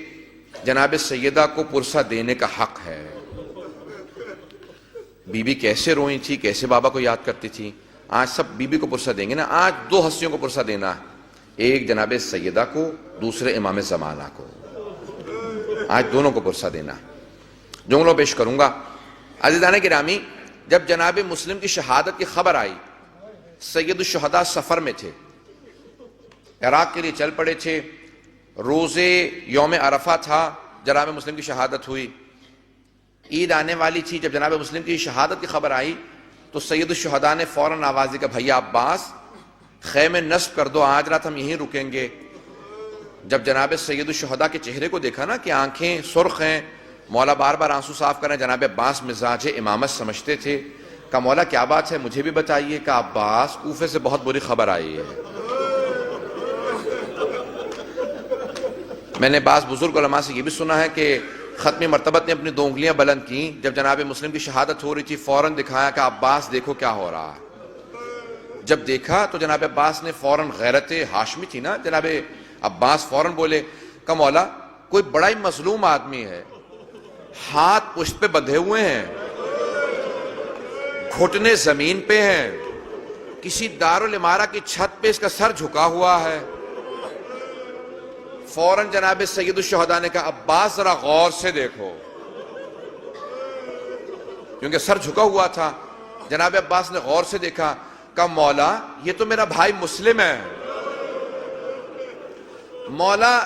[SPEAKER 2] جناب سیدہ کو پرسہ دینے کا حق ہے. بی بی کیسے روئی تھی، کیسے بابا کو یاد کرتی تھی. آج سب بی بی کو پرسہ دیں گے نا. آج 2 ہستیوں کو پرسہ دینا ہے، ایک جناب سیدہ کو، دوسرے امام زمانہ کو. آج دونوں کو پرسہ دینا ہے. جملوں پیش کروں گا. عزیزان گرامی جب جناب مسلم کی شہادت کی خبر آئی، سید الشہداء سفر میں تھے، عراق کے لیے چل پڑے تھے. روزے یوم عرفہ تھا، جناب مسلم کی شہادت ہوئی. عید آنے والی تھی. جب جناب مسلم کی شہادت کی خبر آئی تو سید الشہداء نے فوراً آواز دی کہ بھیا عباس خیمے نصب کر دو، آج رات ہم یہیں رکیں گے. جب جناب سید الشہداء کے چہرے کو دیکھا نا کہ آنکھیں سرخ ہیں، مولا بار بار آنسو صاف کر رہے ہیں. جناب عباس مزاج امامت سمجھتے تھے. کہا مولا کیا بات ہے، مجھے بھی بتائیے. کہا عباس کوفے سے بہت بری خبر آئی ہے. میں نے بعض بزرگ علماء سے یہ بھی سنا ہے کہ ختم مرتبت نے اپنی 2 انگلیاں بلند کی. جب جناب مسلم کی شہادت ہو رہی تھی فوراً دکھایا کہ عباس دیکھو کیا ہو رہا ہے. جب دیکھا تو جناب عباس نے فوراً، غیرت ہاشمی تھی نا، جناب عباس فوراً بولے کہ مولا کوئی بڑا ہی مظلوم آدمی ہے، ہاتھ پشت پہ بندھے ہوئے ہیں، گھٹنے زمین پہ ہیں، کسی دارالامارہ کی چھت پہ اس کا سر جھکا ہوا ہے. فوراً جناب سید الشہداء نے کہا عباس ذرا غور سے دیکھو، کیونکہ سر جھکا ہوا تھا. جناب عباس نے غور سے دیکھا. کہا مولا یہ تو میرا بھائی مسلم ہے. مولا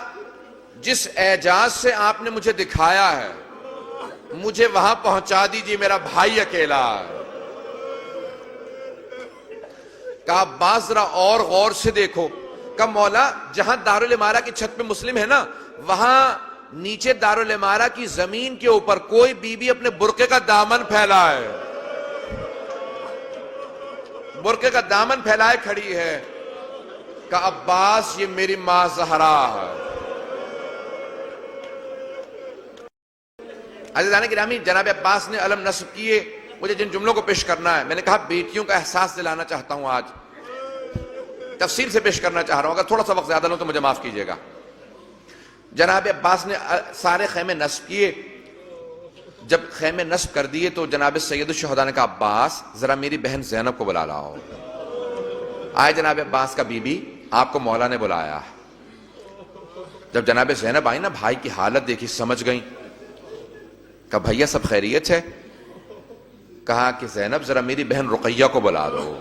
[SPEAKER 2] جس اعجاز سے آپ نے مجھے دکھایا ہے مجھے وہاں پہنچا دیجیے، میرا بھائی اکیلا ہے. کہا عباس ذرا اور غور سے دیکھو. کہا مولا جہاں دارالامارہ کی چھت پہ مسلم ہے نا، وہاں نیچے دارالامارہ کی زمین کے اوپر کوئی بی بی اپنے برقعے کا دامن پھیلا ہے، برقعے کا دامن پھیلائے کھڑی ہے. کہا عباس یہ میری ماں زہرا ہے. عزیزان گرامی جناب عباس نے علم نصب کیے. مجھے جن جملوں کو پیش کرنا ہے، میں نے کہا بیٹیوں کا احساس دلانا چاہتا ہوں. آج تفصیل سے پیش کرنا چاہ رہا ہوں، اگر تھوڑا سا وقت زیادہ لوں تو مجھے معاف کیجیے گا. جناب عباس نے سارے خیمے نصب کیے. جب خیمے نصب کر دیے تو جناب سید الشہداء نے کہا عباس ذرا میری بہن زینب کو بلا لاؤ. آئے جناب عباس کا بی بی، آپ کو مولا نے بلایا. جب جناب زینب آئی نا، بھائی کی حالت دیکھی، سمجھ گئیں. کہا بھیا سب خیریت ہے؟ کہا کہ زینب ذرا میری بہن رقیہ کو بلا دو.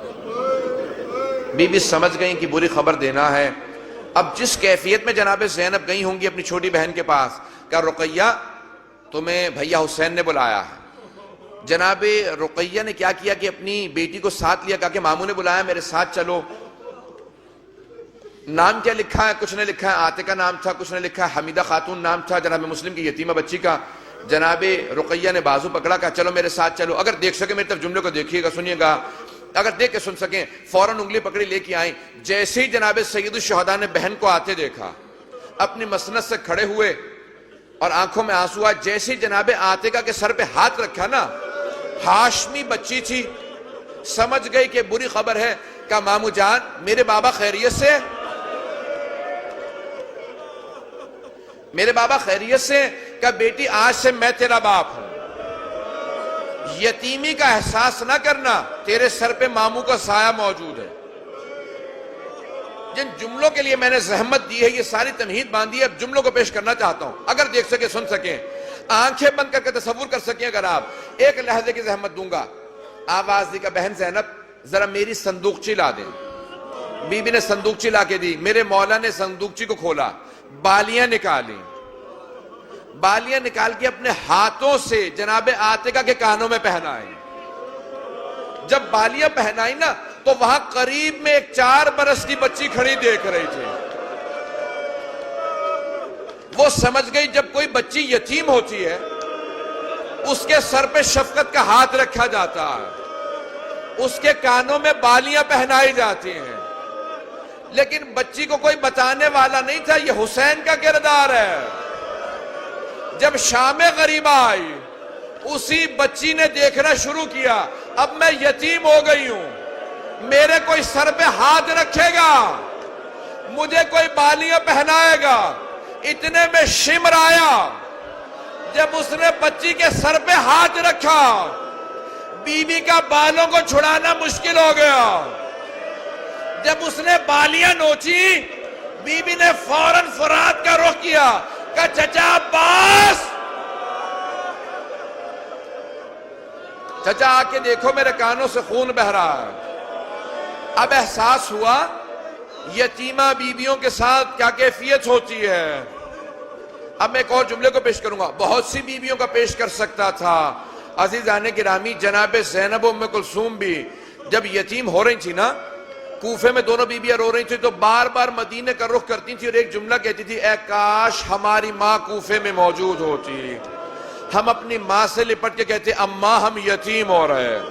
[SPEAKER 2] بی بی سمجھ گئیں کہ بری خبر دینا ہے. اب جس کیفیت میں جناب زینب گئی ہوں گی اپنی چھوٹی بہن کے پاس، کہا رقیہ تمہیں بھیا حسین نے بلایا ہے. جناب رقیہ نے کیا کیا کہ اپنی بیٹی کو ساتھ لیا. کہا کہ ماموں نے بلایا، میرے ساتھ چلو. نام کیا لکھا ہے؟ کچھ نے لکھا ہے عاتقہ نام تھا، کچھ نے لکھا ہے حمیدہ خاتون نام تھا، جناب مسلم کی یتیمہ بچی کا. جناب رقیہ نے بازو پکڑا، کہا چلو میرے ساتھ چلو. اگر دیکھ سکے میری طرف جملے کو دیکھیے گا، سنیے گا، اگر دیکھ کے سن سکیں. فوراً انگلی پکڑی لے کے آئیں. جیسے ہی جناب سید الشہداء نے بہن کو آتے دیکھا، اپنی مسند سے کھڑے ہوئے اور آنکھوں میں آنسو آئے. جیسے ہی جناب عاتقہ کے سر پہ ہاتھ رکھا نا، ہاشمی بچی تھی، سمجھ گئی کہ بری خبر ہے. کہا مامو جان میرے بابا خیریت سے؟ میرے بابا خیریت سے؟ کہا بیٹی آج سے میں تیرا باپ ہوں، یتیمی کا احساس نہ کرنا، تیرے سر پہ ماموں کا سایہ موجود ہے. جن جملوں کے لیے میں نے زحمت دی ہے، یہ ساری تمہید باندھی ہے. اب جملوں کو پیش کرنا چاہتا ہوں، اگر دیکھ سکے، سن سکیں، آنکھیں بند کر کے تصور کر سکیں. اگر آپ ایک لحظے کی زحمت دوں گا. آواز دی کہ بہن زینب ذرا میری صندوقچی لا دیں. بی بی نے صندوقچی لا کے دی، میرے مولا نے صندوقچی کو کھولا، بالیاں نکالی، بالیاں نکال کے اپنے ہاتھوں سے جناب عاتقہ کے کانوں میں پہنائی۔ جب بالیاں پہنائی نا تو وہاں قریب میں ایک 4 برس کی بچی کھڑی دیکھ رہی تھی۔ وہ سمجھ گئی جب کوئی بچی یتیم ہوتی ہے اس کے سر پہ شفقت کا ہاتھ رکھا جاتا ہے، اس کے کانوں میں بالیاں پہنائی جاتی ہیں، لیکن بچی کو کوئی بتانے والا نہیں تھا یہ حسین کا کردار ہے۔ جب شام غریبہ آئی اسی بچی نے دیکھنا شروع کیا، اب میں یتیم ہو گئی ہوں، میرے کوئی سر پہ ہاتھ رکھے گا، مجھے کوئی بالیاں پہنائے گا۔ اتنے میں شمر آیا، جب اس نے بچی کے سر پہ ہاتھ رکھا بی بی کا بالوں کو چھڑانا مشکل ہو گیا۔ جب اس نے بالیاں نوچی بی بی نے فوراً فرات کا رخ کیا، کہا چچا عباس، چچا آ کے دیکھو میرے کانوں سے خون بہ رہا ہے۔ اب احساس ہوا یتیمہ بیویوں کے ساتھ کیا کیفیت ہوتی ہے۔ اب میں ایک اور جملے کو پیش کروں گا، بہت سی بیویوں کا پیش کر سکتا تھا۔ عزیزان گرامی، جناب زینب و ام کلثوم بھی جب یتیم ہو رہی تھی نا، کوفے میں دونوں بیویاں رو رہی تھی تو بار بار مدینے کا رخ کرتی تھی اور ایک جملہ کہتی تھی، اے کاش ہماری ماں کوفے میں موجود ہوتی، ہم اپنی ماں سے لپٹ کے کہتے اماں ہم یتیم ہو رہے ہیں۔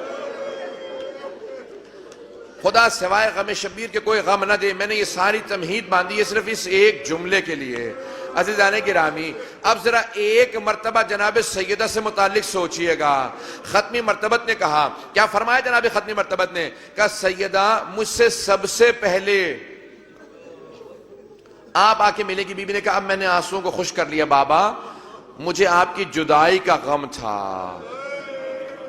[SPEAKER 2] خدا سوائے غم شبیر کے کوئی غم نہ دے۔ میں نے یہ ساری تمہید باندھی ہے صرف اس ایک جملے کے لیے۔ عزیزان گرامی، اب ذرا ایک مرتبہ جناب سیدہ سے متعلق سوچئے گا۔ ختمی مرتبت نے کہا، کیا فرمایا جناب ختمی مرتبت نے؟ کہا سیدہ مجھ سے سب سے پہلے آپ آ کے ملے گی۔ بی بی نے کہا اب میں نے آنسوؤں کو خشک کر لیا بابا، مجھے آپ کی جدائی کا غم تھا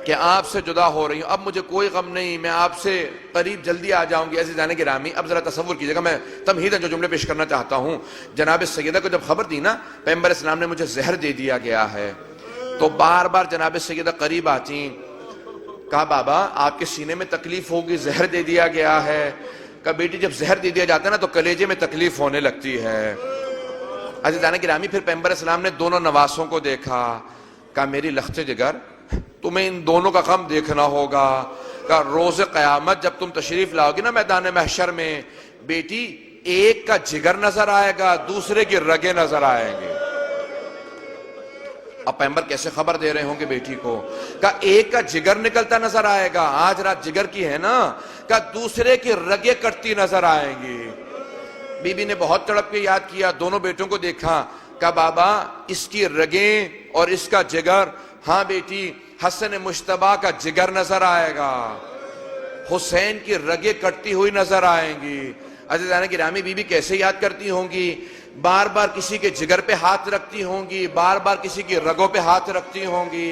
[SPEAKER 2] کہ آپ سے جدا ہو رہی ہوں، اب مجھے کوئی غم نہیں، میں آپ سے قریب جلدی آ جاؤں گی۔ عزیزان گرامی، اب ذرا تصور کیجئے گا، میں تمہیداً جو جملے پیش کرنا چاہتا ہوں، جناب سیدہ کو جب خبر دی نا پیغمبر اسلام نے مجھے زہر دے دیا گیا ہے، تو بار بار جناب سیدہ قریب آتی، کہا بابا آپ کے سینے میں تکلیف ہوگی، زہر دے دیا گیا ہے۔ کہا بیٹی جب زہر دے دیا جاتا ہے نا تو کلیجے میں تکلیف ہونے لگتی ہے۔ عزیزان گرامی، پھر پیغمبر اسلام نے دونوں نواسوں کو دیکھا، کہا میری لخت جگر تمہیں ان دونوں کا غم دیکھنا ہوگا، کہ روز قیامت جب تم تشریف لاؤ گی نا میدان محشر میں، بیٹی ایک کا جگر نظر آئے گا، دوسرے کی رگیں نظر آئیں گے۔ اب پیغمبر کیسے خبر دے رہے ہوں گے بیٹی کو؟ کہ ایک کا جگر نکلتا نظر آئے گا، آج رات جگر کی ہے نا، کہ دوسرے کی رگیں کٹتی نظر آئیں گی۔ بی بی نے بہت تڑپ کے یاد کیا، دونوں بیٹوں کو دیکھا، کہ بابا اس کی رگیں اور اس کا جگر، ہاں بیٹی حسن مجتبیٰ کا جگر نظر آئے گا، حسین کی رگیں کٹتی ہوئی نظر آئیں گی۔ عزیزان گرامی، بی بی کیسے یاد کرتی ہوں گی؟ بار بار کسی کے جگر پہ ہاتھ رکھتی ہوں گی، بار بار کسی کی رگوں پہ ہاتھ رکھتی ہوں گی۔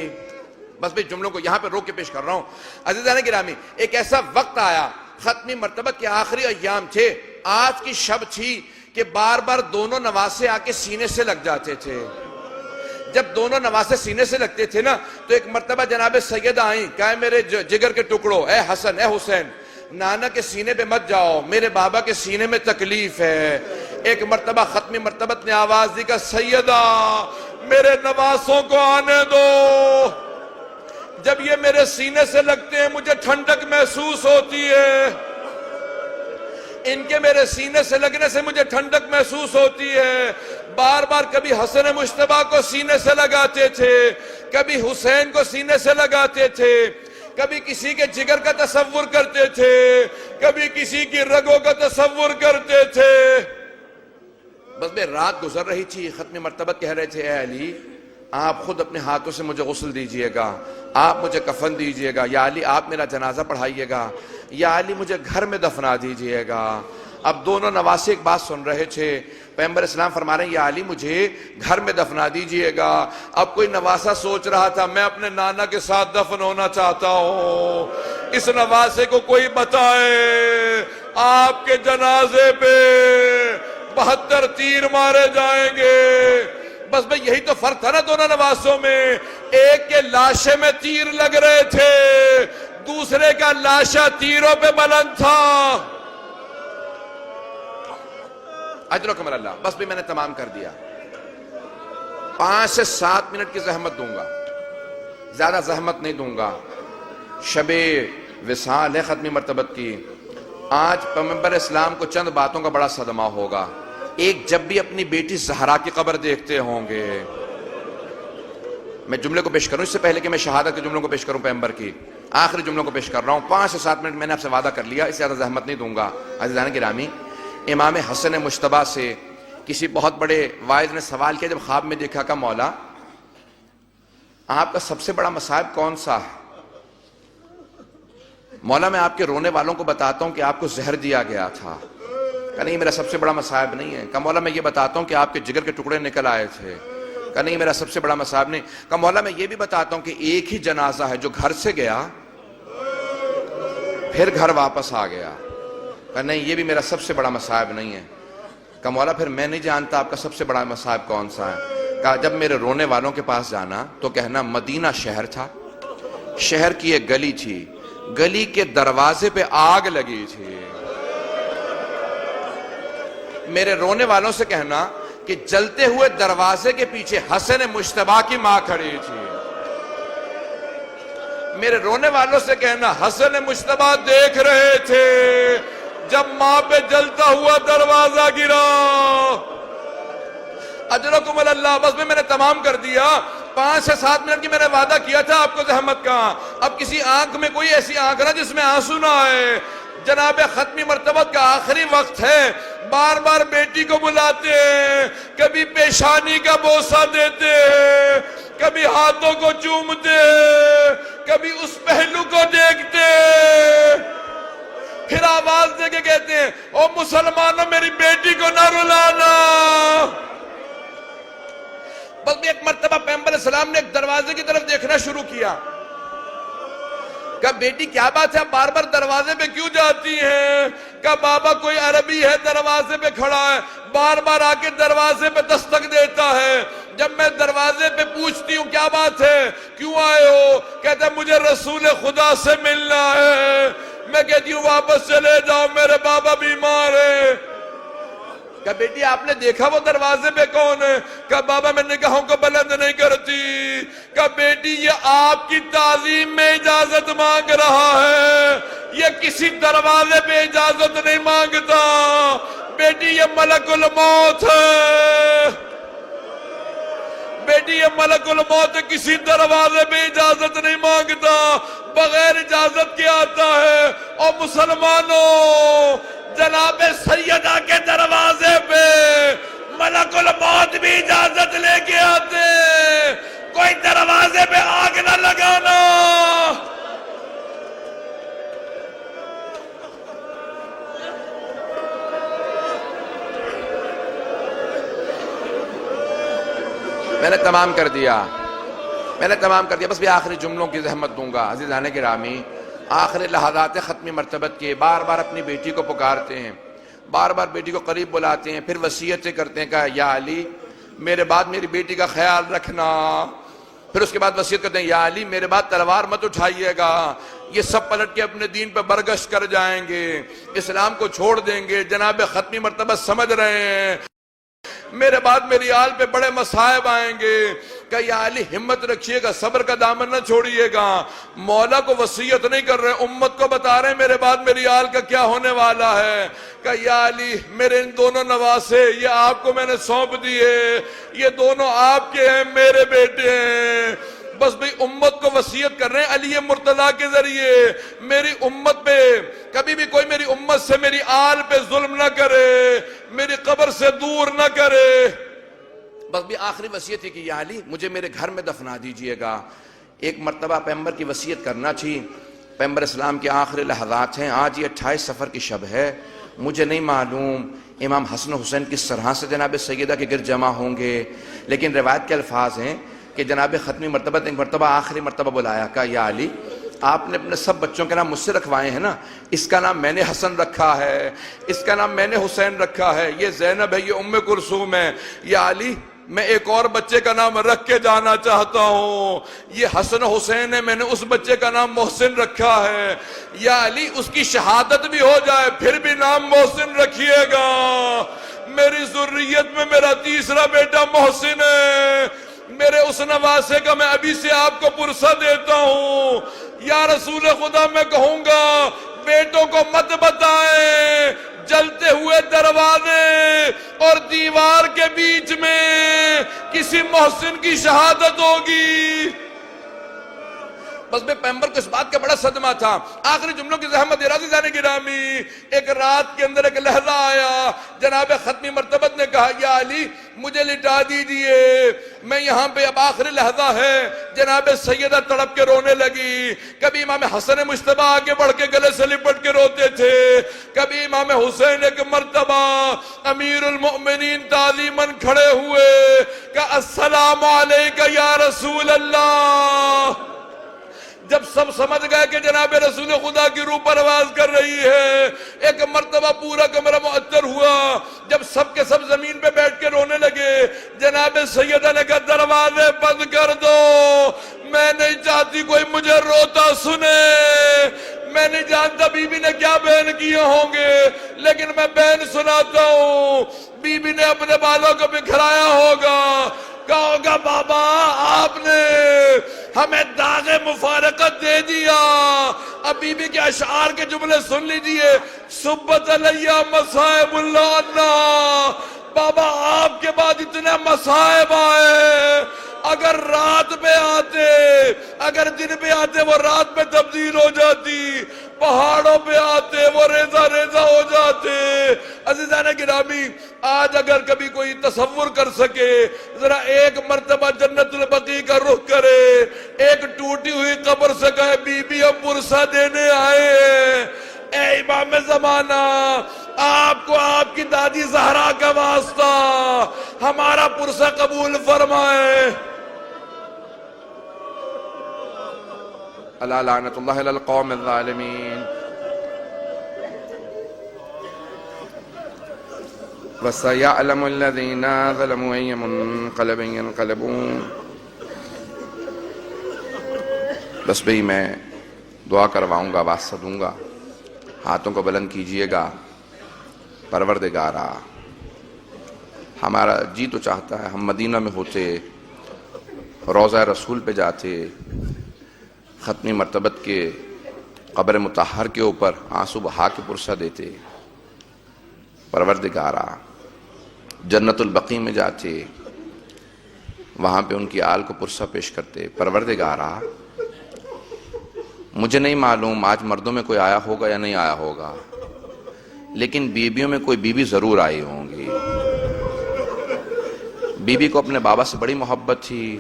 [SPEAKER 2] بس میں جملوں کو یہاں پہ روک کے پیش کر رہا ہوں۔ عزیزان گرامی، ایک ایسا وقت آیا، ختمی مرتبت کے آخری ایام تھے، آج کی شب تھی، کہ بار بار دونوں نواسے آ کے سینے سے لگ جاتے تھے۔ جب دونوں نواسے سینے سے لگتے تھے نا تو ایک مرتبہ جناب سیدہ آئیں، کہا میرے جگر کے ٹکڑوں، اے حسن اے حسین، نانا کے سینے پہ مت جاؤ، میرے بابا کے سینے میں تکلیف ہے۔ ایک مرتبہ ختمی مرتبت نے آواز دی کہ سیدہ میرے نواسوں کو آنے دو، جب یہ میرے سینے سے لگتے ہیں مجھے ٹھنڈک محسوس ہوتی ہے، ان کے میرے سینے سے لگنے سے مجھے ٹھنڈک محسوس ہوتی ہے۔ بار بار کبھی حسن مجتبیٰ کو سینے سے لگاتے تھے، کبھی حسین کو سینے سے لگاتے تھے، کبھی کسی کے جگر کا تصور کرتے تھے، کبھی کسی کی رگوں کا تصور کرتے تھے۔ بس میں رات گزر رہی تھی، ختم مرتبت کہہ رہے تھے اے علی آپ خود اپنے ہاتھوں سے مجھے غسل دیجئے گا، آپ مجھے کفن دیجئے گا، یا علی آپ میرا جنازہ پڑھائیے گا، یا علی مجھے گھر میں دفنا دیجئے گا۔ اب دونوں نواسے ایک بات سن رہے تھے، پیغمبر اسلام فرما رہے ہیں یا علی مجھے گھر میں دفنا دیجئے گا۔ اب کوئی نواسا سوچ رہا تھا میں اپنے نانا کے ساتھ دفن ہونا چاہتا ہوں، اس نواسے کو کوئی بتائے آپ کے جنازے پہ 72 تیر مارے جائیں گے۔ بس بھئی یہی تو فرق تھا نا دونوں نواسوں میں، ایک کے لاشے میں تیر لگ رہے تھے، دوسرے کا لاشا تیروں پہ بلند تھا۔ اجرکم اللہ. بس بھی میں نے تمام کر دیا. 5 سے 7 منٹ کی زحمت دوں گا, زیادہ زحمت نہیں دوں گا. شب وصال ہے ختمی مرتبت کی. آج پیغمبر اسلام کو چند باتوں کا بڑا صدمہ ہوگا. ایک, جب بھی اپنی بیٹی زہرا کی قبر دیکھتے ہوں گے, میں جملے کو پیش کروں اس سے پہلے کہ میں شہادت کے جملوں کو پیش کروں پیغمبر کی, آخری جملوں کو پیش کر رہا ہوں. 5 سے 7 منٹ میں نے آپ سے وعدہ کر لیا, اس سے زیادہ زحمت نہیں دوں گا. عزیزان گرامی, امام حسن مجتبیٰ سے کسی بہت بڑے واعظ نے سوال کیا جب خواب میں دیکھا کہ مولا آپ کا سب سے بڑا مصائب کون سا ہے؟ مولا میں آپ کے رونے والوں کو بتاتا ہوں کہ آپ کو زہر دیا گیا تھا. کہ نہیں, میرا سب سے بڑا مصائب نہیں ہے. کہ مولا میں یہ بتاتا ہوں کہ آپ کے جگر کے ٹکڑے نکل آئے تھے. کہ نہیں, میرا سب سے بڑا مصائب نہیں. کہ مولا میں یہ بھی بتاتا ہوں کہ ایک ہی جنازہ ہے جو گھر سے گیا پھر گھر واپس آ گیا. کہ نہیں, یہ بھی میرا سب سے بڑا مصائب نہیں ہے. کہ مولا پھر میں نہیں جانتا آپ کا سب سے بڑا مصائب کون سا ہے. کہا جب میرے رونے والوں کے پاس جانا تو کہنا مدینہ شہر تھا, شہر کی ایک گلی تھی, گلی کے دروازے پہ آگ لگی تھی. میرے رونے والوں سے کہنا کہ جلتے ہوئے دروازے کے پیچھے حسن مجتبیٰ کی ماں کھڑی تھی. میرے رونے والوں سے کہنا حسن مجتبیٰ دیکھ رہے تھے جب ماں پہ جلتا ہوا دروازہ گرا. اجرکم اللہ. بس میں نے تمام کر دیا. 5 سے 7 منٹ کی میں نے وعدہ کیا تھا آپ کو زحمت کا. اب کسی آنکھ میں کوئی ایسی آنکھ نہ جس میں آنسو نہ آئے. جناب ختمی مرتبت کا آخری وقت ہے. بار بار بیٹی کو بلاتے ہیں, کبھی پیشانی کا بوسہ دیتے ہیں, کبھی ہاتھوں کو چومتے ہیں, کبھی اس پہلو کو دیکھتے ہیں, پھر آواز دے کے کہتے ہیں او مسلمانوں میری بیٹی کو نہ رلانا. بس بھی ایک مرتبہ پیغمبر اسلام نے ایک دروازے کی طرف دیکھنا شروع کیا. کہا بیٹی کیا بات ہے, آپ بار بار دروازے پہ کیوں جاتی ہیں؟ کہا بابا کوئی عربی ہے دروازے پہ کھڑا ہے, بار بار آ کے دروازے پہ دستک دیتا ہے. جب میں دروازے پہ پوچھتی ہوں کیا بات ہے, کیوں آئے ہو, کہتا ہے مجھے رسول خدا سے ملنا ہے. میں کہتی ہوں واپس چلے جاؤ, میرے بابا بیمار ہیں. کہا بیٹی آپ نے دیکھا وہ دروازے پہ کون ہے؟ کہا بابا میں نگاہوں کو بلند نہیں کرتی. کہا بیٹی یہ آپ کی تعظیم میں اجازت مانگ رہا ہے, یہ کسی دروازے پہ اجازت نہیں مانگتا. بیٹی یہ ملک الموت ہے, بیٹی یہ ملک الموت ہے, کسی دروازے پہ اجازت نہیں مانگتا, بغیر اجازت کے آتا ہے. اور مسلمانوں جناب سیدہ کے دروازے پہ ملک الموت بھی اجازت لے کے آتے. کوئی دروازے پہ آگ نہ لگانا. میں نے تمام کر دیا, میں نے تمام کر دیا. بس بھی آخری جملوں کی زحمت دوں گا. عزیزان گرامی, آخری لحظات ختمی مرتبت کے بار بار اپنی بیٹی کو پکارتے ہیں, بار بار بیٹی کو قریب بلاتے ہیں, پھر وصیتیں کرتے ہیں. کہا یا علی میرے بعد میری بیٹی کا خیال رکھنا. پھر اس کے بعد وصیت کرتے ہیں یا علی میرے بعد تلوار مت اٹھائیے گا, یہ سب پلٹ کے اپنے دین پہ برگشت کر جائیں گے, اسلام کو چھوڑ دیں گے. جناب ختمی مرتبت سمجھ رہے ہیں میرے بعد میری آل پہ بڑے مصائب آئیں گے. کہ یا علی ہمت رکھیے گا, صبر کا دامن نہ چھوڑیے گا. مولا کو وصیت نہیں کر رہے, امت کو بتا رہے ہیں میرے بعد میری آل کا کیا ہونے والا ہے. کہ یا علی میرے ان دونوں نواسے یہ آپ کو میں نے سونپ دیے, یہ دونوں آپ کے ہیں, میرے بیٹے ہیں. بس بھی امت کو وصیت کر رہے ہیں علی مرتضیٰ کے ذریعے میری امت پہ کبھی بھی کوئی میری امت سے میری آل پہ ظلم نہ کرے, میری قبر سے دور نہ کرے. بس بھی آخری وصیت تھی کہ یا علی مجھے میرے گھر میں دفنا دیجئے گا. ایک مرتبہ پیغمبر کی وصیت کرنا تھی. پیغمبر اسلام کے آخری لحظات ہیں. آج یہ 28 صفر کی شب ہے. مجھے نہیں معلوم امام حسن و حسین کس طرح سے جناب سیدہ کے گرد جمع ہوں گے, لیکن روایت کے الفاظ ہیں کہ جناب ختمی مرتبہ ایک مرتبہ آخری مرتبہ بلایا. کہا یا علی آپ نے اپنے سب بچوں کے نام مجھ سے رکھوائے ہیں نا, اس کا نام میں نے حسن رکھا ہے, اس کا نام میں نے حسین رکھا ہے, یہ زینب ہے, یہ ام کلثوم ہے. یا علی میں ایک اور بچے کا نام رکھ کے جانا چاہتا ہوں, یہ حسن حسین ہے, میں نے اس بچے کا نام محسن رکھا ہے. یا علی اس کی شہادت بھی ہو جائے پھر بھی نام محسن رکھیے گا.
[SPEAKER 5] میری ذریت میں میرا تیسرا بیٹا محسن ہے، میرے اس نواسے کا میں ابھی سے آپ کو پرسہ دیتا ہوں۔ یا رسول خدا میں کہوں گا بیٹوں کو مت بتائیں، جلتے ہوئے دروازے اور دیوار کے بیچ میں کسی محسن کی شہادت ہوگی۔ بس میں پیغمبر کو اس بات کا بڑا صدمہ تھا۔ آخری جملوں کی زحمت ارادی جانے گرامی، ایک رات کے اندر ایک لہجہ آیا، جناب ختمی مرتبت نے کہا یا علی مجھے لٹا دیجئے، میں یہاں پہ اب آخری لہجہ ہے۔ جناب سیدہ تڑپ کے رونے لگی، کبھی امام حسن مجتبی آگے بڑھ کے گلے سے لپٹ کے روتے تھے، کبھی امام حسین ایک مرتبہ امیر المؤمنین تعظیماً کھڑے ہوئے کہ السلام علیکہ یا رسول اللہ۔ جب سب سمجھ گئے کہ جناب رسول خدا کی روح پرواز کر رہی ہے، ایک مرتبہ پورا کمرہ معطر ہوا۔ جب سب کے سب زمین پہ بیٹھ کے رونے لگے، جناب سیدہ نے کہا دروازے بند کر دو، میں نہیں چاہتی کوئی مجھے روتا سنے۔ میں نہیں جانتا بی بی نے کیا بیان کیے ہوں گے، لیکن میں بیان سناتا ہوں۔ بی بی نے اپنے بالوں کو بکھرایا ہوگا، کہا ہوگا بابا آپ نے ہمیں داغ مفارقت دے دیا۔ اب بی بی کے اشعار کے جملے سن لیجئے، صبت علیہ مصائب اللہ، بابا آپ کے بعد اتنے مصائب آئے، اگر رات پہ آتے، اگر دن پہ آتے وہ رات پہ تبدیل ہو جاتی، پہاڑوں پہ آتے وہ ریزہ ریزہ ہو جاتے۔ عزیزان گرامی، آج اگر کبھی کوئی تصور کر سکے، ذرا ایک مرتبہ جنت البقیع کا رخ کرے، ایک ٹوٹی ہوئی قبر سے کہے بی بی ہم پرسہ دینے آئے ہیں۔ اے امام زمانہ، آپ کو آپ کی دادی زہرا کا واسطہ ہمارا پرسہ قبول فرمائے۔
[SPEAKER 2] اللہ لعنت اللہ علی القوم الظالمین۔ وَسَيَعْلَمُ الَّذِينَ ظَلَمُوا أَيَّ مُنقَلَبٍ يَنقَلِبُونَ۔ بس بھئی میں دعا کرواؤں گا، واسطہ دوں گا، ہاتھوں کو بلند کیجئے گا۔ پروردگارا، ہمارا جی تو چاہتا ہے ہم مدینہ میں ہوتے، روضہ رسول پہ جاتے، ختمی مرتبت کے قبر مطہر کے اوپر آنسو بہا کے پرسہ دیتے۔ پروردگارا، جنت البقیع میں جاتے، وہاں پہ ان کی آل کو پرسہ پیش کرتے۔ پروردگارا، مجھے نہیں معلوم آج مردوں میں کوئی آیا ہوگا یا نہیں آیا ہوگا، لیکن بیویوں میں کوئی بیوی ضرور آئی ہوں گی۔ بیوی کو اپنے بابا سے بڑی محبت تھی،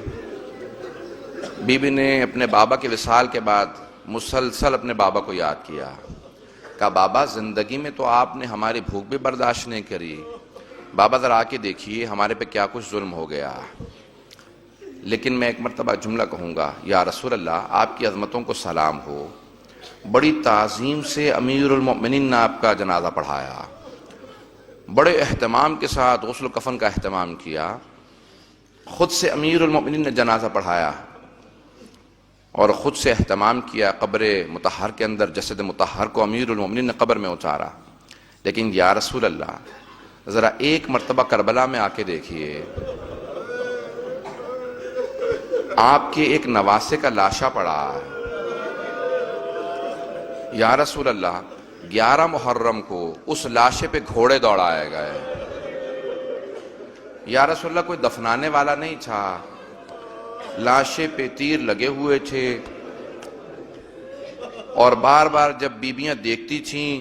[SPEAKER 2] بیوی نے اپنے بابا کے وصال کے بعد مسلسل اپنے بابا کو یاد کیا، کہا بابا زندگی میں تو آپ نے ہماری بھوک بھی برداشت نہیں کری، بابا ذرا آ کے دیکھیے ہمارے پہ کیا کچھ ظلم ہو گیا۔ لیکن میں ایک مرتبہ جملہ کہوں گا، یا رسول اللہ آپ کی عظمتوں کو سلام ہو، بڑی تعظیم سے امیر المؤمنین نے آپ کا جنازہ پڑھایا، بڑے اہتمام کے ساتھ غسل و کفن کا اہتمام کیا، خود سے امیر المؤمنین نے جنازہ پڑھایا اور خود سے اہتمام کیا، قبر مطہر کے اندر جسد مطہر کو امیر المؤمنین نے قبر میں اتارا۔ لیکن یا رسول اللہ ذرا ایک مرتبہ کربلا میں آ کے دیکھیے، آپ کے ایک نواسے کا لاشا پڑا ہے۔ یا رسول اللہ 11 محرم کو اس لاشے پہ گھوڑے دوڑائے گئے۔ یا رسول اللہ کوئی دفنانے والا نہیں تھا، لاشے پہ تیر لگے ہوئے تھے، اور بار بار جب بیبیاں دیکھتی تھیں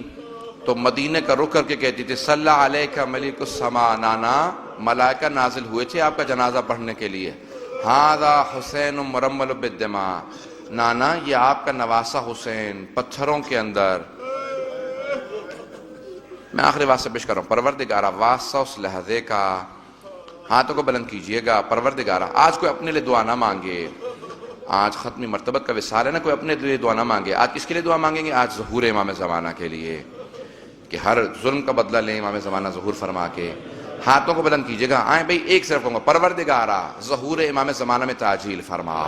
[SPEAKER 2] تو مدینے کا رخ کر کے کہتی تھی صلی علیکہ ملک السما، نانا ملائکہ نازل ہوئے تھے آپ کا جنازہ پڑھنے کے لیے، ھذا حسین مرمل بالدماء، نانا یہ آپ کا نواسہ حسین پتھروں کے اندر۔ میں آخری واسطہ پیش کر رہا ہوں، پروردگارہ واسطہ اس لحظے کا، ہاتھوں کو بلند کیجئے گا۔ پروردگارہ آج کوئی اپنے لیے دعا نہ مانگے، آج ختمی مرتبت کا وصال ہے نا، کوئی اپنے لیے دعا نہ مانگے۔ آج کس کے لیے دعا مانگیں گے؟ آج ظہور امام زمانہ کے لیے، کہ ہر ظلم کا بدلہ لیں امام زمانہ ظہور فرما کے۔ ہاتھوں کو بلند کیجئے گا، آئیں بھئی ایک صرف کہوں گا، پروردگارہ ظہور امام زمانہ میں تعجیل فرما۔